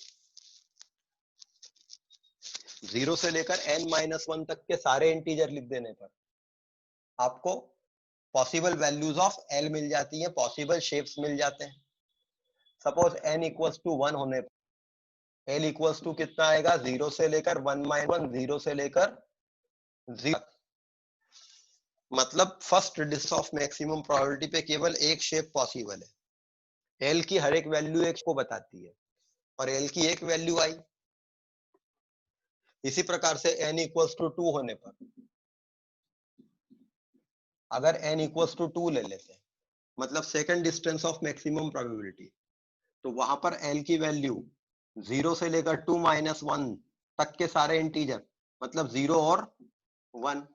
0 से लेकर n-1 तक के सारे इंटीजर लिख देने पर आपको पॉसिबल वैल्यूज ऑफ l मिल जाती है, पॉसिबल शेप्स मिल जाते हैं। सपोज n इक्वल्स टू 1 होने पर l इक्वल्स टू कितना आएगा, 0 से लेकर 1-1, 0 से लेकर 0। मतलब first distance of maximum probability पे केवल एक शेप पॉसिबल है। l की हर एक वैल्यू एक को बताती है और l की एक वैल्यू आई। इसी प्रकार से n इक्वल्स टू 2 होने पर अगर n इक्वल्स टू 2 ले लेते हैं, मतलब second distance of maximum probability, तो वहां पर l की वैल्यू 0 से लेकर 2-1 तक के सारे इंटीजर, मतलब 0 और 1।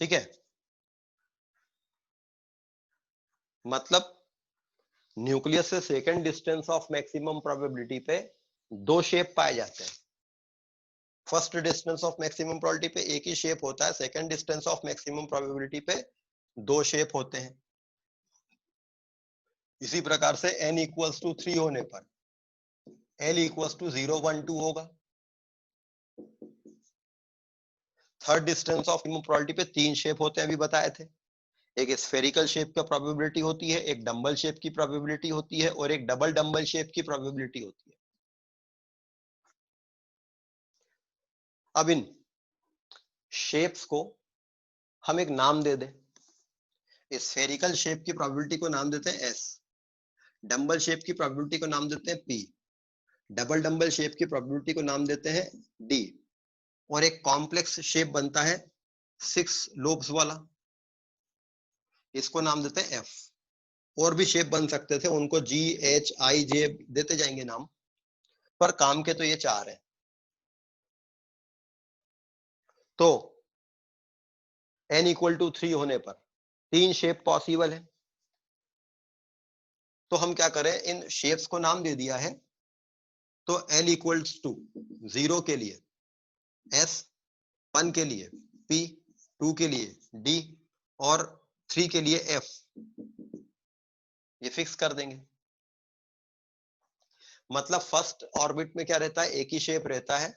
ठीक है, मतलब न्यूक्लियस से second distance of maximum probability पे दो शेप पाए जाते हैं। First distance of maximum probability पे एक ही शेप होता है, second distance of maximum probability पे दो शेप होते हैं। इसी प्रकार से n इक्वल्स टू 3 होने पर l इक्वल्स टू 0-1-2 होगा। Third distance of maximum probability पे तीन शेप होते हैं, अभी बताए थे। एक स्फेरिकल शेप का प्रोबेबिलिटी होती है, एक डंबल शेप की प्रोबेबिलिटी होती है और एक डबल डंबल शेप की प्रोबेबिलिटी होती है। अब इन शेप्स को हम एक नाम दे दें। स्फेरिकल शेप की प्रोबेबिलिटी को नाम देते हैं s, डंबल शेप की प्रोबेबिलिटी को नाम देते हैं p, डबल डंबल शेप की प्रोबेबिलिटी को नाम देते हैं d, और एक कॉम्प्लेक्स शेप बनता है 6 लोब्स वाला, इसको नाम देते हैं f। और भी शेप बन सकते थे, उनको g, h, i, j देते जाएंगे नाम, पर काम के तो ये चार हैं। तो n इक्वल टू 3 होने पर तीन शेप पॉसिबल है। तो हम क्या करें, इन शेप्स को नाम दे दिया है। तो l इक्वल्स टू 0 के लिए s, 1 के लिए p, 2 के लिए d और 3 के लिए f, ये फिक्स कर देंगे। मतलब फर्स्ट ऑर्बिट में क्या रहता है, एक ही शेप रहता है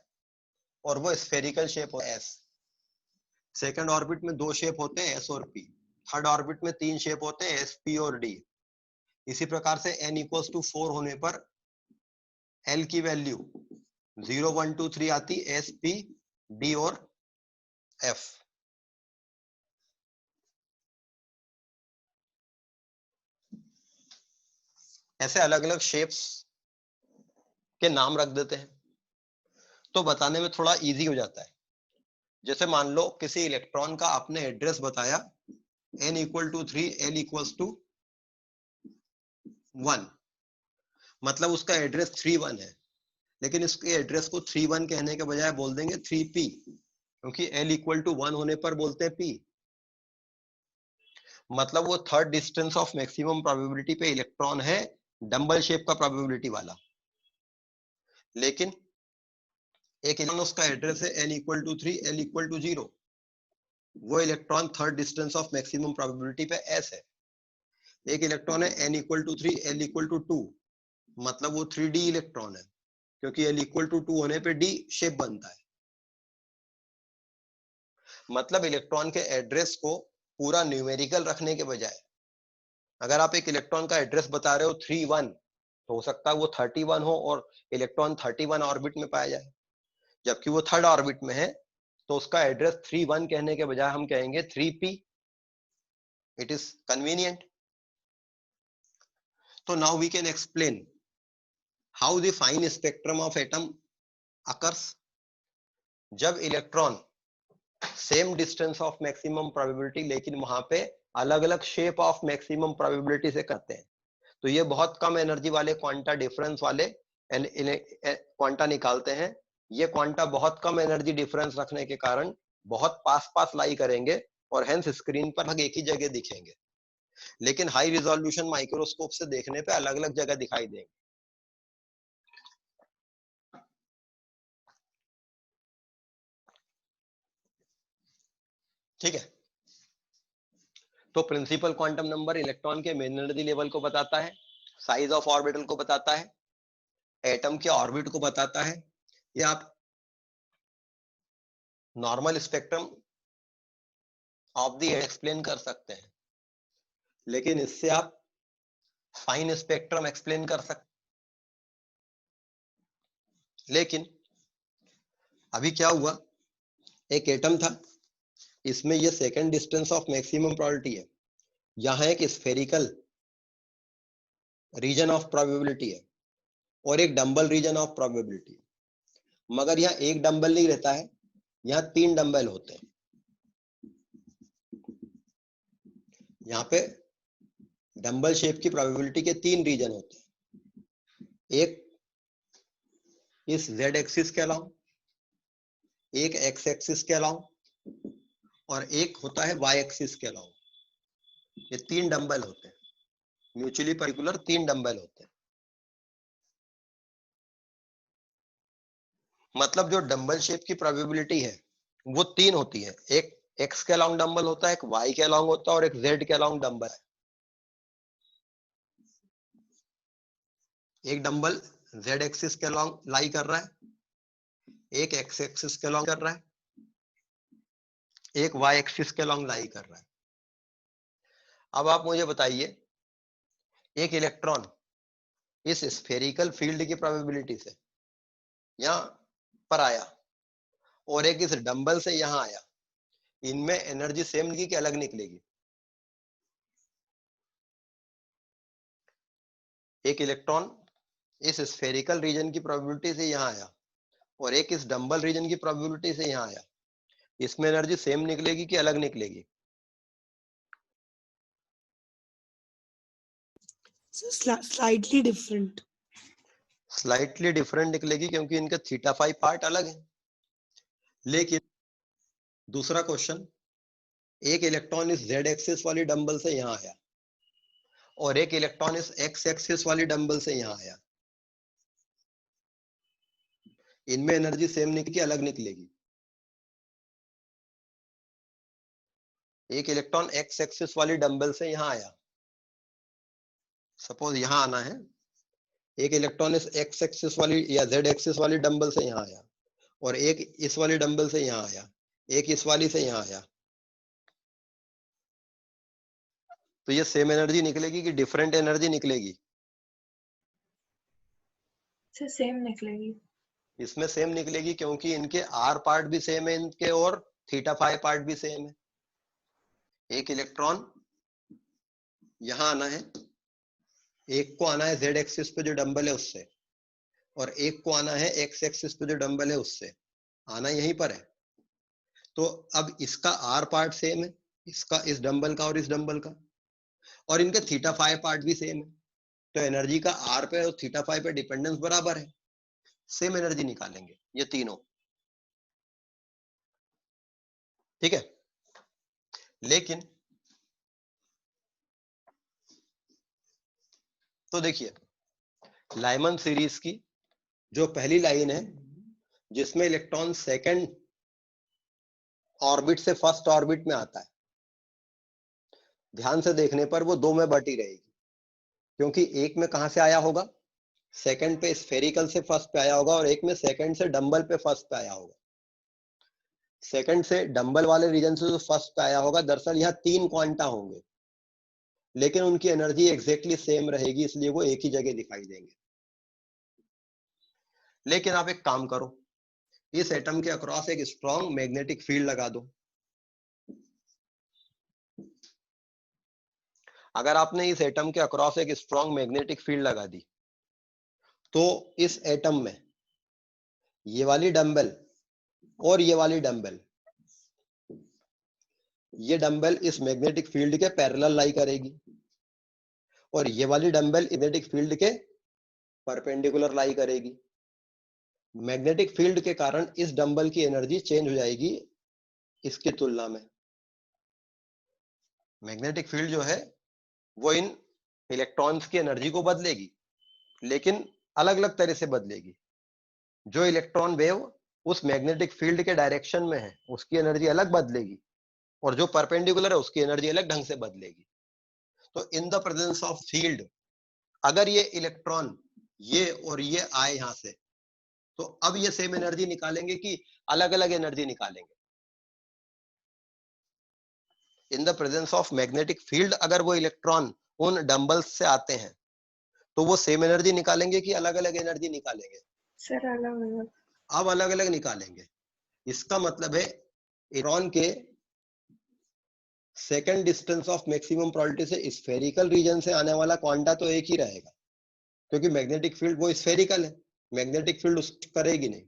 और वो स्फेरिकल शेप है s। सेकंड ऑर्बिट में दो शेप होते हैं s और p। थर्ड ऑर्बिट में तीन शेप होते हैं s, p और d। इसी प्रकार से n इक्वल्स टू 4 होने पर l की वैल्यू 0, 1, 2, 3 आती, s, p, d और f। ऐसे अलग अलग शेप्स के नाम रख देते हैं तो बताने में थोड़ा इजी हो जाता है। जैसे मान लो किसी इलेक्ट्रॉन का आपने एड्रेस बताया n equal to 3, l equals to 1, मतलब उसका एड्रेस 3-1 है, लेकिन इसके एड्रेस को 3-1 कहने के बजाय बोल देंगे 3p, क्योंकि l इक्वल टू 1 होने पर बोलते हैं p। मतलब वो third distance of maximum probability पे इलेक्ट्रॉन है, डंबल शेप का प्रोबेबिलिटी वाला। लेकिन एक इलेक्ट्रॉन उसका एड्रेस है n equal to 3, l equal to 0, वो electron third distance of maximum probability पे s है। एक इलेक्ट्रॉन है n equal to 3, l equal to 2, मतलब वो 3d इलेक्ट्रॉन है, क्योंकि l इक्वल टू 2 होने पे d शेप बनता है। मतलब इलेक्ट्रॉन के एड्रेस को पूरा न्यूमेरिकल रखने के बजाय अगर आप एक इलेक्ट्रॉन का एड्रेस बता रहे हो 3-1, तो हो सकता है वो 31 हो और इलेक्ट्रॉन 31 ऑर्बिट में पाया जाए, जबकि वो थर्ड ऑर्बिट में है, तो उसका एड्रेस 3-1 कहने के बजाय हम कहेंगे 3p। It is convenient. तो now we can explain how the fine spectrum of atom occurs. जब electron same distance of maximum probability लेकिन वहां पे अलग अलग शेप ऑफ मैक्सिमम प्रोबेबिलिटी से करते हैं, तो ये बहुत कम एनर्जी वाले क्वांटा डिफरेंस वाले क्वांटा निकालते हैं। ये क्वांटा बहुत कम एनर्जी डिफरेंस रखने के कारण बहुत पास पास लाई करेंगे और हेंस स्क्रीन पर लगभग एक ही जगह दिखेंगे, लेकिन हाई रिजोल्यूशन माइक्रोस्कोप से देखने पे अलग अलग जगह दिखाई देंगे। ठीक है, तो प्रिंसिपल क्वांटम नंबर इलेक्ट्रॉन के मेन एनर्जी लेवल को बताता है, साइज ऑफ ऑर्बिटल को बताता है, एटम के ऑर्बिट को बताता है, या आप normal spectrum of the explain कर सकते हैं, लेकिन इससे आप फाइन स्पेक्ट्रम एक्सप्लेन कर सकते। लेकिन अभी क्या हुआ, एक एटम था, इसमें ये second distance of maximum probability है, यहां एक स्फेरिकल रीजन ऑफ प्रोबेबिलिटी है और एक डंबल रीजन ऑफ प्रोबेबिलिटी, मगर यहाँ एक डंबल नहीं रहता है, यहाँ 3 डंबल होते हैं। यहाँ पे डंबल शेप की प्रोबेबिलिटी के 3 रीजन होते हैं, एक इस z एक्सिस के अलाउ, एक x एक्सिस के अलाउ और एक होता है y एक्सिस के अलाउ। ये 3 डंबल होते हैं, म्यूचुअली पर्टिकुलर 3 डंबल होते हैं। मतलब जो डंबल शेप की प्रोबेबिलिटी है वो 3 होती है, एक x के अलाउंग डंबल होता है, एक y के अलाउंग होता है और एक z के अलाउंग डंबल है। एक डंबल z एक्सिस के अलाउंग लाई कर रहा है, एक x एक्सिस के अलाउंग कर रहा है, एक y एक्सिस के अलाउंग लाई कर रहा है। अब आप मुझे बताइए, एक इलेक्ट्रॉन इस स्फेरिकल फील्ड की प्रोबेबिलिटी से यहां पर आया और एक इस डंबल से यहां आया, इनमें एनर्जी सेम निकलेगी कि अलग निकलेगी? एक इलेक्ट्रॉन इस स्फेरिकल रीजन की प्रोबेबिलिटी से यहां आया और एक इस डंबल रीजन की प्रोबेबिलिटी से यहां आया, इसमें एनर्जी सेम निकलेगी कि अलग निकलेगी? Slightly different. स्लाइटली डिफरेंट निकलेगी क्योंकि इनका थीटा फाई पार्ट अलग है। लेकिन दूसरा क्वेश्चन, एक इलेक्ट्रॉन इस z एक्सिस वाली डंबल से यहां आया और एक इलेक्ट्रॉन इस x एक्सिस वाली डंबल से यहां आया, इनमें एनर्जी सेम निकलेगी कि अलग निकलेगी? एक इलेक्ट्रॉन x एक्सिस वाली डंबल से यहां आया, सपोज यहां आना है, एक इलेक्ट्रॉन इस x एक्सिस वाली या z एक्सिस वाली डंबल से यहां आया और एक इस वाली डंबल से यहां आया, एक इस वाली से यहां आया, तो ये सेम एनर्जी निकलेगी कि डिफरेंट एनर्जी निकलेगी? से सेम निकलेगी। इसमें सेम निकलेगी क्योंकि इनके r पार्ट भी सेम है इनके और थीटा फाई पार्ट भी सेम है। एक इलेक्ट्रॉन यहां आना है, एक को आना है z एक्सिस पे जो डंबल है उससे, और एक को आना है x एक्सिस पे जो डंबल है उससे, आना यहीं पर है। तो अब इसका r पार्ट सेम है, इसका इस डंबल का और इस डंबल का, और इनके थीटा फाई पार्ट भी सेम है, तो एनर्जी का r पे और थीटा फाई पे डिपेंडेंस बराबर है, सेम एनर्जी निकालेंगे ये तीनों। ठीक है, लेकिन तो देखिए, लाइमन सीरीज की जो पहली लाइन है जिसमें इलेक्ट्रॉन सेकंड ऑर्बिट से फर्स्ट ऑर्बिट में आता है, ध्यान से देखने पर वो 2 में बटी रहेगी, क्योंकि एक में कहां से आया होगा, सेकंड पे स्फेरिकल से फर्स्ट पे आया होगा और एक में सेकंड से डंबल पे फर्स्ट पे आया होगा। सेकंड से डंबल वाले रीजन से जो फर्स्ट पे आया होगा, दरअसल यहाँ 3 क्वांटा होंगे, लेकिन उनकी एनर्जी एग्जैक्टली सेम रहेगी, इसलिए वो एक ही जगह दिखाई देंगे। लेकिन आप एक काम करो, इस एटम के अक्रॉस एक स्ट्रॉन्ग मैग्नेटिक फील्ड लगा दो। अगर आपने इस एटम के अक्रॉस एक स्ट्रॉन्ग मैग्नेटिक फील्ड लगा दी, तो इस एटम में ये वाली डंबल और ये वाली डंबल, ये डंबल इस मैग्नेटिक फील्ड के पैरेलल लाई करेगी और ये वाली डंबल मैग्नेटिक फील्ड के परपेंडिकुलर लाई करेगी। मैग्नेटिक फील्ड के कारण इस डंबल की एनर्जी चेंज हो जाएगी इसकी तुलना में। मैग्नेटिक फील्ड जो है वो इन इलेक्ट्रॉन्स की एनर्जी को बदलेगी, लेकिन अलग अलग तरह से बदलेगी। जो इलेक्ट्रॉन वेव उस मैग्नेटिक फील्ड के डायरेक्शन में है उसकी एनर्जी अलग बदलेगी, और जो परपेंडिकुलर है उसकी एनर्जी अलग ढंग से बदलेगी। तो in the presence of field, अगर ये इलेक्ट्रॉन ये और ये आए यहां से, तो अब ये सेम एनर्जी निकालेंगे कि अलग अलग एनर्जी निकालेंगे? In the presence of magnetic field अगर वो इलेक्ट्रॉन उन डंबल्स से आते हैं तो वो सेम एनर्जी निकालेंगे कि अलग अलग एनर्जी निकालेंगे? सर अलग अलग। अब अलग अलग निकालेंगे। इसका मतलब है इलेक्ट्रॉन के second distance of maximum probability से स्फेरिकल रीजन से आने वाला क्वांटा तो एक ही रहेगा, क्योंकि मैग्नेटिक फील्ड वो स्फेरिकल है, मैग्नेटिक फील्ड उस करेगी नहीं,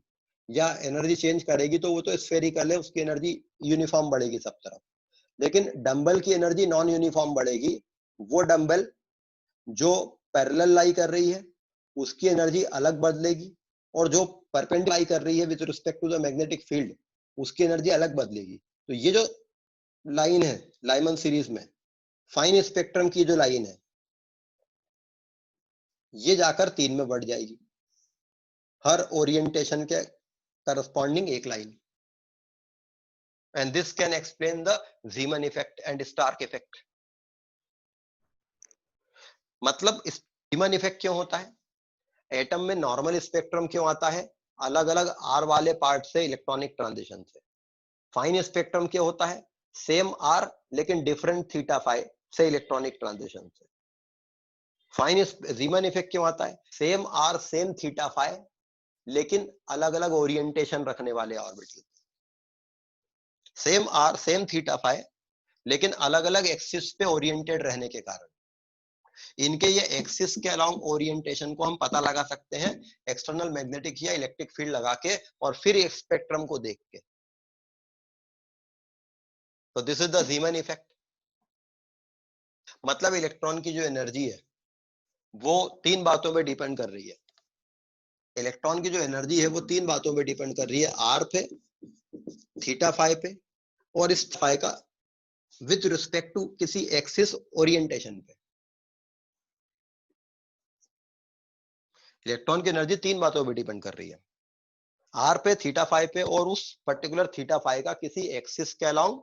या एनर्जी चेंज करेगी तो वो तो स्फेरिकल है, उसकी एनर्जी यूनिफॉर्म बढ़ेगी सब तरफ। लेकिन डंबल की एनर्जी नॉन यूनिफॉर्म बढ़ेगी। वो डंबल जो पैरेलल लाई कर रही है उसकी एनर्जी अलग बदलेगी, और जो परपेंडिकुलर लाई कर रही है with respect to the magnetic field उसकी एनर्जी अलग बदलेगी। तो ये जो लाइन है लाइमन सीरीज में, फाइन स्पेक्ट्रम की जो लाइन है, ये जाकर 3 में बढ़ जाएगी, हर ओरिएंटेशन के करस्पॉन्डिंग एक line. And this can explain the Zeeman effect and Stark effect. मतलब ज़ीमन इफेक्ट क्यों होता है? एटम में नॉर्मल स्पेक्ट्रम क्यों आता है? अलग अलग आर वाले पार्ट से इलेक्ट्रॉनिक ट्रांजिशन से। फाइन स्पेक्ट्रम क्या होता है? सेम आर लेकिन डिफरेंट थीटा फाई से इलेक्ट्रॉनिक ट्रांजिशन से। फाइन ज़ीमन इफेक्ट क्यों आता है? Same R same theta phi लेकिन अलग अलग ओरिएंटेशन रखने वाले orbital. Same R same theta phi लेकिन अलग अलग एक्सिस पे ओरिएंटेड रहने के कारण इनके ये एक्सिस के अलोंग ओरिएंटेशन को हम पता लगा सकते हैं एक्सटर्नल मैग्नेटिक या इलेक्ट्रिक फील्ड लगा के और फिर स्पेक्ट्रम को देख के। तो this is the Zeeman effect. मतलब इलेक्ट्रॉन की जो एनर्जी है वो 3 बातों पे डिपेंड कर रही है। इलेक्ट्रॉन की जो एनर्जी है वो 3 बातों पे डिपेंड कर रही है, आर पे, थीटा फाई पे, और इस फाई का विथ रिस्पेक्ट टू किसी एक्सिस ओरिएंटेशन पे। इलेक्ट्रॉन की एनर्जी 3 बातों पे डिपेंड कर रही है, आर पे, थीटा फाई पे, और उस पर्टिकुलर थीटा फाई का किसी एक्सिस के अलोंग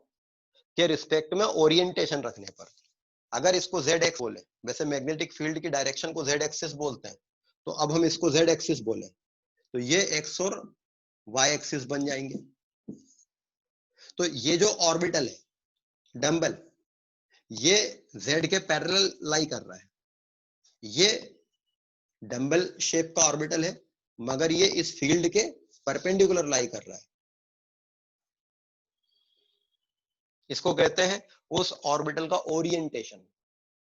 के रिस्पेक्ट में ओरिएंटेशन रखने पर। अगर इसको जेड एक्स बोले, वैसे मैग्नेटिक फील्ड की डायरेक्शन को जेड एक्सिस बोलते हैं, तो अब हम इसको जेड एक्सिस बोले तो ये एक्स और वाई एक्सिस बन जाएंगे। तो ये जो ऑर्बिटल है डंबल, ये जेड के पैरेलल लाई कर रहा है, ये डंबल शेप का ऑर्बिटल है मगर ये इस फील्ड के परपेंडिकुलर लाई कर रहा है। इसको कहते हैं उस ऑर्बिटल का ओरिएंटेशन,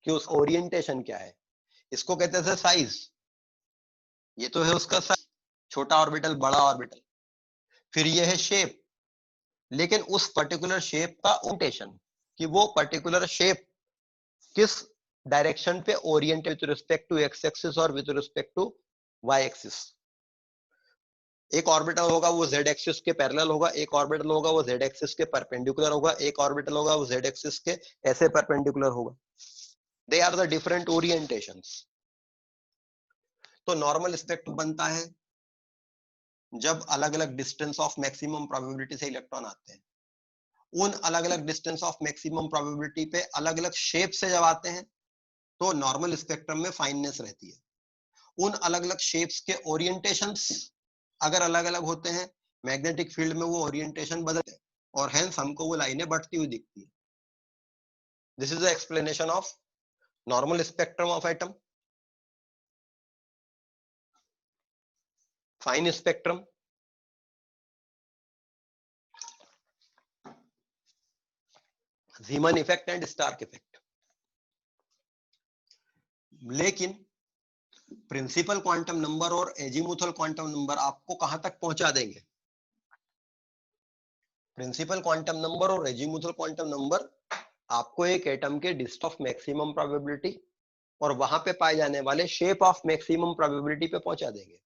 कि उस ओरिएंटेशन क्या है, इसको कहते हैं साइज। ये तो है उसका साइज, छोटा ऑर्बिटल, बड़ा ऑर्बिटल। फिर ये है शेप, लेकिन उस पर्टिकुलर शेप का ओरिएंटेशन, कि वो पर्टिकुलर शेप किस डायरेक्शन पे oriented with respect to X axis और with respect to Y axis. एक ऑर्बिटल होगा वो जेड एक्सिस के पैरेलल होगा, एक ऑर्बिटल होगा वो जेड एक्सिस के परपेंडिकुलर होगा, एक ऑर्बिटल होगा वो जेड एक्सिस के ऐसे परपेंडिकुलर होगा। They are the different orientations. तो नॉर्मल स्पेक्ट्रम बनता है जब अलग अलग डिस्टेंस ऑफ मैक्सिमम प्रोबेबिलिटी से इलेक्ट्रॉन आते हैं। उन अलग अलग डिस्टेंस ऑफ मैक्सिमम प्रोबेबिलिटी पे अलग अलग शेप से जब आते हैं तो नॉर्मल स्पेक्ट्रम में फाइननेस रहती है। उन अलग अलग शेप्स के ओरिएंटेशंस अगर अलग अलग होते हैं, मैग्नेटिक फील्ड में वो ओरिएंटेशन बदलते हैं और हेंस हमको वो लाइनें बढ़ती हुई दिखती है। This is the explanation of normal spectrum of atom. Fine spectrum, Zeeman effect and Stark effect. लेकिन प्रिंसिपल क्वांटम नंबर और एजीमुथल क्वांटम नंबर आपको कहां तक पहुंचा देंगे? प्रिंसिपल क्वांटम नंबर और एजीमुथल क्वांटम नंबर आपको एक एटम के डिस्टेंस ऑफ मैक्सिमम प्रोबेबिलिटी और वहां पे पाए जाने वाले शेप ऑफ मैक्सिमम प्रोबेबिलिटी पे पहुंचा देंगे।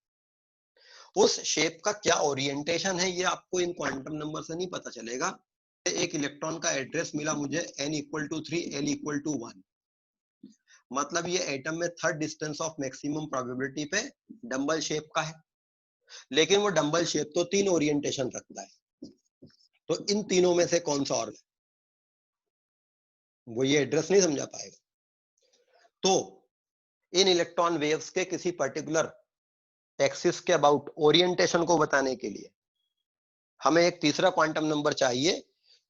उस शेप का क्या ओरिएंटेशन है ये आपको इन क्वांटम नंबर से नहीं पता चलेगा। एक इलेक्ट्रॉन का एड्रेस मिला मुझे n = 3 l = 1, मतलब ये एटम में third distance of maximum probability पे डंबल शेप का है, लेकिन वो डंबल शेप तो 3 ओरिएंटेशन रखता है। तो इन तीनों में से कौन सा और वो ये एड्रेस नहीं समझा पाएगा। तो इन इलेक्ट्रॉन वेव्स के किसी पर्टिकुलर एक्सिस के अबाउट ओरिएंटेशन को बताने के लिए हमें एक तीसरा क्वांटम नंबर चाहिए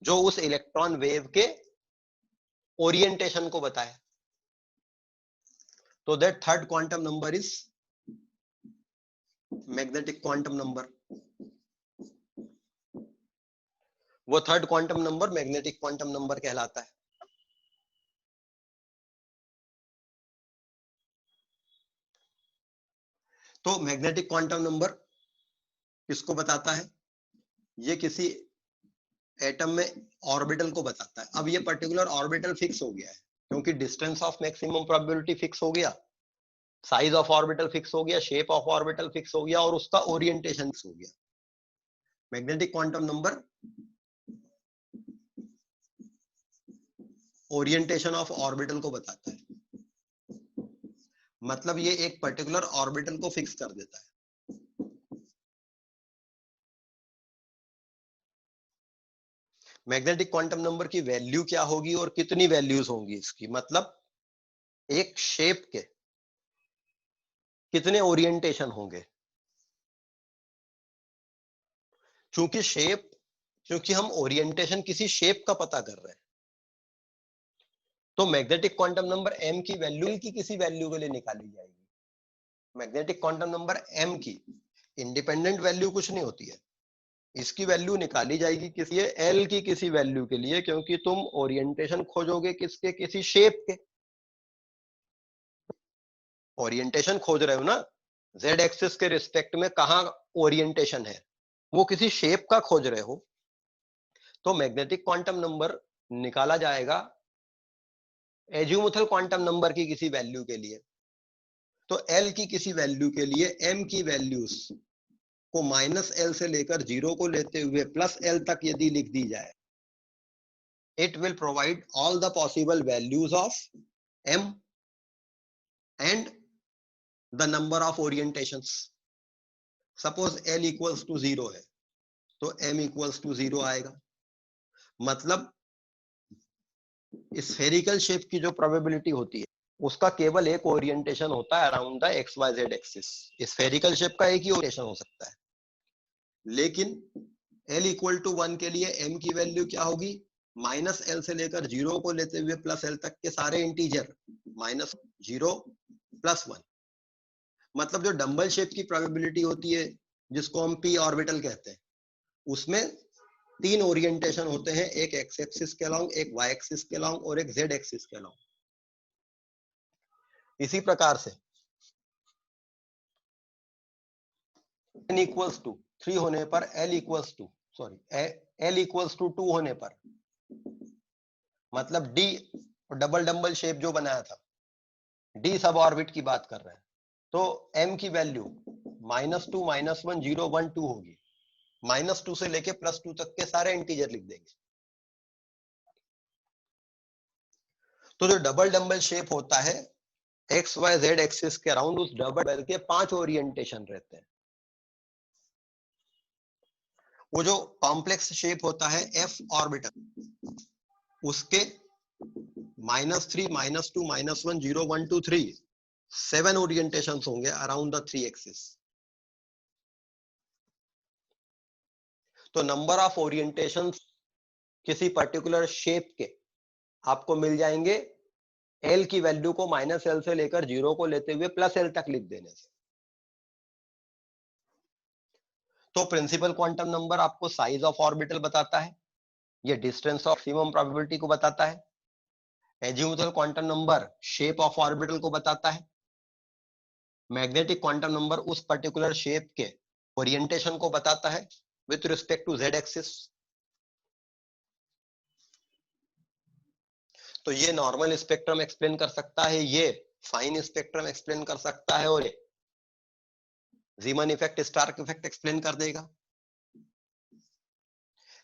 जो उस इलेक्ट्रॉन वेव के ओरिएंटेशन को बताए। तो that third quantum number is magnetic quantum number. वो third quantum number magnetic quantum number कहलाता है। तो मैग्नेटिक क्वांटम नंबर किसको बताता है? ये किसी एटम में ऑर्बिटल को बताता है। अब ये पर्टिकुलर ऑर्बिटल फिक्स हो गया है क्योंकि distance of maximum probability fix हो गया, साइज ऑफ ऑर्बिटल फिक्स हो गया, शेप ऑफ ऑर्बिटल फिक्स हो गया और उसका ओरिएंटेशन फिक्स हो गया। Magnetic quantum number orientation of orbital को बताता है, मतलब ये एक पर्टिकुलर ऑर्बिटल को फिक्स कर देता है। मैग्नेटिक क्वांटम नंबर की वैल्यू क्या होगी और कितनी वैल्यूज होंगी इसकी, मतलब एक शेप के कितने ओरिएंटेशन होंगे। क्योंकि हम ओरिएंटेशन किसी शेप का पता कर रहे हैं, तो मैग्नेटिक क्वांटम नंबर m की वैल्यू की किसी वैल्यू के लिए निकाली जाएगी। मैग्नेटिक क्वांटम नंबर m की इंडिपेंडेंट वैल्यू कुछ नहीं होती है, इसकी वैल्यू निकाली जाएगी किसी l की किसी वैल्यू के लिए, क्योंकि तुम ओरिएंटेशन खोजोगे किसके, किसी शेप के। ओरिएंटेशन खोज रहे हो ना, z एक्सिस के रिस्पेक्ट में कहां ओरिएंटेशन है, वो किसी शेप का खोज रहे हो। तो मैग्नेटिक क्वांटम नंबर निकाला जाएगा एजीमुथल क्वांटम नंबर की किसी वैल्यू के लिए। तो L की किसी वैल्यू के लिए M की वैल्यूज को -L से लेकर 0 को लेते हुए +L तक यदि लिख दी जाए, it will provide all the possible values of M and the number of orientations. Suppose L equals to 0 है तो M equals to 0 आएगा, मतलब स्फेरिकल शेप की जो प्रोबेबिलिटी होती है उसका केवल एक ओरिएंटेशन होता है around the XYZ axis. Spherical shape का एक ही ओरिएंटेशन हो सकता है, लेकिन L इक्वल टू 1 के लिए M की वैल्यू क्या होगी, -L से लेकर 0 को लेते हुए +L तक के सारे इंटीजर -0 +1। मतलब जो डंबल शेप की प्रोबेबिलिटी होती है जिसको हम p ऑर्बिटल कहते हैं, उसमें 3 ओरिएंटेशन होते हैं, एक x एक्सिस के अलोंग, एक y एक्सिस के अलोंग और एक z एक्सिस के अलोंग। इसी प्रकार से n इक्वल्स टू 3 होने पर L इक्वल्स टू 2 होने पर, मतलब d डबल डंबल शेप जो बनाया था, d सब ऑर्बिट की बात कर रहे हैं, तो m की वैल्यू -2 -1 0 1 2 होगी। -2 से लेके +2 तक के सारे इंटीजर लिख देंगे। तो जो डबल डंबल शेप होता है XYZ एक्सिस के अराउंड, उस डबल के 5 ओरिएंटेशन रहते हैं। वो जो कॉम्प्लेक्स शेप होता है F ऑर्बिटल, उसके -3 -2 -1 0 1 2 3 7 ओरिएंटेशन होंगे अराउंड द 3 एक्सिस। तो नंबर ऑफ ओरिएंटेशन किसी पर्टिकुलर शेप के आपको मिल जाएंगे L की वैल्यू को -L से लेकर 0 को लेते हुए +L तक लिख देने से। तो प्रिंसिपल क्वांटम नंबर आपको साइज ऑफ ऑर्बिटल बताता है, ये डिस्टेंस ऑफ मैक्सिमम प्रोबेबिलिटी को बताता है। Azimuthal quantum number shape of orbital को बताता है। मैग्नेटिक क्वांटम नंबर उस पर्टिकुलर शेप के ओरिएंटेशन को बताता है with respect to z axis. तो ये नॉर्मल स्पेक्ट्रम एक्सप्लेन कर सकता है, ये फाइन स्पेक्ट्रम एक्सप्लेन कर सकता है, और ये रीमन इफेक्ट, स्टार्क इफेक्ट एक्सप्लेन कर देगा।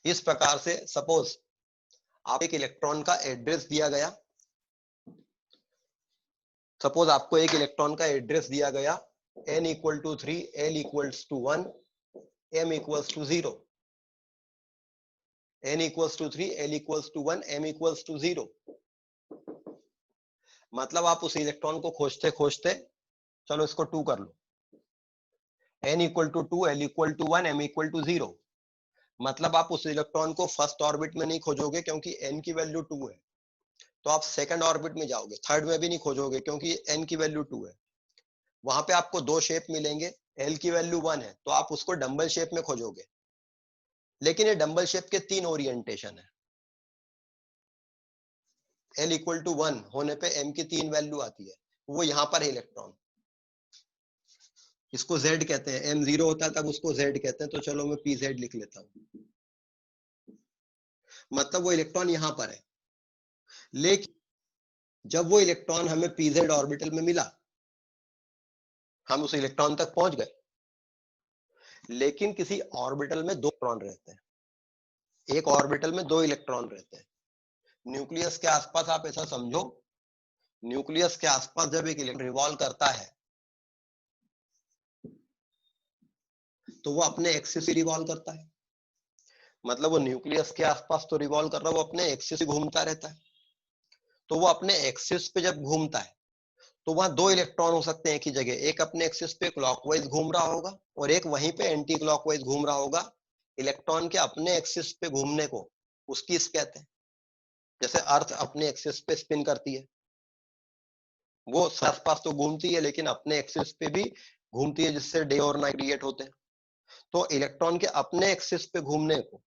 इस प्रकार से सपोज आप एक इलेक्ट्रॉन का एड्रेस दिया गया, सपोज आपको एक इलेक्ट्रॉन का एड्रेस दिया गया n equal to 3 L equals to 1 M equals to 0, n equals to 3 L equals to 1 M equals to 0। मतलब आप उस इलेक्ट्रॉन को खोजते खोजते, चलो इसको 2 कर लो, n equal to 2, l equal to 1, m equal to 0। मतलब आप उस इलेक्ट्रॉन को फर्स्ट ऑर्बिट में नहीं खोजोगे क्योंकि n की वैल्यू 2 है, तो आप सेकंड ऑर्बिट में जाओगे, थर्ड में भी नहीं खोजोगे क्योंकि n की वैल्यू 2 है। वहां पे आपको दो शेप मिलेंगे, l की वैल्यू 1 है तो आप उसको डंबल शेप में खोजोगे, लेकिन ये डंबल शेप के 3 ओरिएंटेशन है। l इक्वल टू 1 होने पे m की 3 वैल्यू आती है, वो यहां पर है इलेक्ट्रॉन, इसको z कहते हैं। m 0 होता है तब उसको z कहते हैं, तो चलो मैं pz लिख लेता हूं। मतलब वो इलेक्ट्रॉन यहां पर है, लेकिन जब वो इलेक्ट्रॉन हमें pz ऑर्बिटल में मिला, हम उस इलेक्ट्रॉन तक पहुंच गए, लेकिन किसी ऑर्बिटल में 2 इलेक्ट्रॉन रहते हैं, एक ऑर्बिटल में 2 इलेक्ट्रॉन रहते हैं। न्यूक्लियस के आसपास आप ऐसा समझो, न्यूक्लियस के आसपास जब एक इलेक्ट्रॉन रिवॉल्व करता है तो वो अपने एक्सिस से रिवॉल्व करता है, मतलब वो न्यूक्लियस के आसपास तो रिवॉल्व कर रहा है, वो अपने एक्सिस से घूमता रहता है। तो वो अपने एक्सिस पे जब घूमता है तो वहां 2 इलेक्ट्रॉन हो सकते हैं एक ही जगह, एक अपने एक्सिस पे क्लॉकवाइज घूम रहा होगा और एक वहीं पे एंटी क्लॉकवाइज घूम रहा होगा। इलेक्ट्रॉन के अपने एक्सिस पे घूमने को उसकी स्पिन कहते हैं। जैसे अर्थ अपने एक्सिस पे स्पिन करती है, वो आसपास तो घूमती है लेकिन अपने एक्सिस पे भी घूमती है, जिससे डे और नाइट क्रिएट होते हैं। तो इलेक्ट्रॉन के अपने एक्सिस पे घूमने को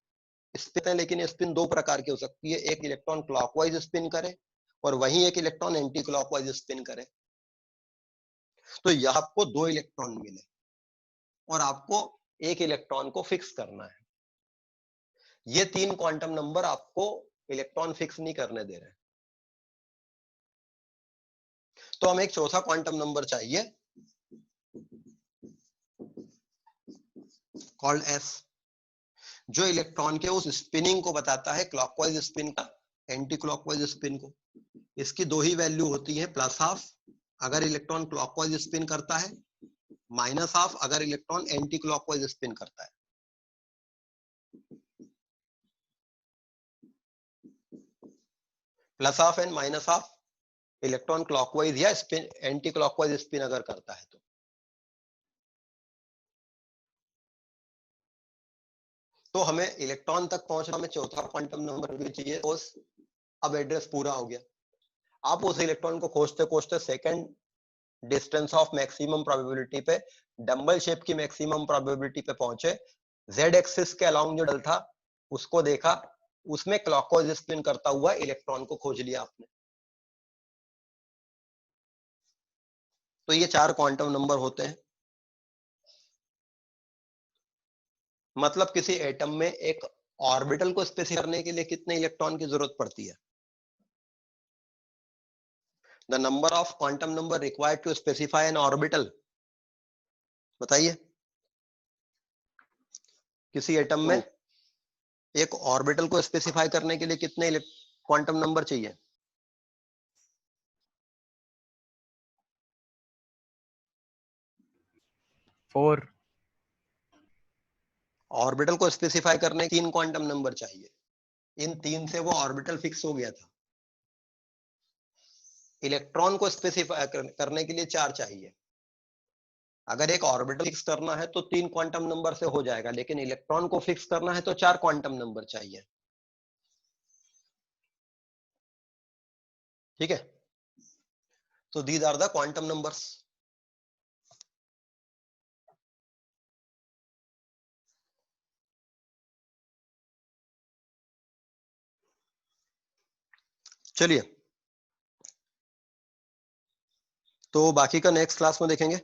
स्पिन है, लेकिन स्पिन 2 प्रकार की हो सकती है, एक इलेक्ट्रॉन क्लॉकवाइज स्पिन करे और वहीं एक इलेक्ट्रॉन एंटी क्लॉकवाइज स्पिन करे। तो यह आपको 2 इलेक्ट्रॉन मिले और आपको एक इलेक्ट्रॉन को फिक्स करना है। ये 3 क्वांटम नंबर आपको इलेक्ट्रॉन फिक्स नहीं करने दे रहे, तो हमें एक चौथा क्वांटम नंबर चाहिए कॉल्ड एस, जो इलेक्ट्रॉन के उस स्पिनिंग को बताता है, क्लॉकवाइज स्पिन का एंटी क्लॉकवाइज स्पिन को। इसकी 2 ही वैल्यू होती है, प्लस हाफ अगर इलेक्ट्रॉन क्लॉकवाइज स्पिन करता है, माइनस हाफ अगर इलेक्ट्रॉन एंटी क्लॉकवाइज स्पिन करता है। Plus half and minus half electron clockwise या स्पिन एंटी क्लॉकवाइज स्पिन अगर करता है तो हमें इलेक्ट्रॉन तक पहुंचना में चौथा क्वांटम नंबर भी चाहिए। अब एड्रेस पूरा हो गया, आप उस इलेक्ट्रॉन को खोजते खोजते second distance of maximum probability पे, डंबल शेप की मैक्सिमम प्रोबेबिलिटी पे पहुंचे। जेड एक्सिस के अलाउंग जो डल था उसको देखा, उसमें क्लॉकवाइज स्पिन करता हुआ इलेक्ट्रॉन को खोज लिया आपने। तो ये 4 क्वांटम नंबर होते हैं। मतलब किसी एटम में एक ऑर्बिटल को स्पेसिफाई करने के लिए कितने इलेक्ट्रॉन की जरूरत पड़ती है? The number of quantum number required to specify an orbital, बताइए। किसी एटम में एक ऑर्बिटल को स्पेसिफाई करने के लिए कितने क्वांटम नंबर चाहिए? फोर। ऑर्बिटल को स्पेसिफाई करने के 3 क्वांटम नंबर चाहिए, इन 3 से वो ऑर्बिटल फिक्स हो गया था। इलेक्ट्रॉन को स्पेसिफाई करने के लिए 4 चाहिए। अगर एक ऑर्बिटल फिक्स करना है तो 3 क्वांटम नंबर से हो जाएगा, लेकिन इलेक्ट्रॉन को फिक्स करना है तो 4 क्वांटम नंबर चाहिए। ठीक है, तो these are the quantum numbers. चलिए, तो बाकी का नेक्स्ट क्लास में देखेंगे।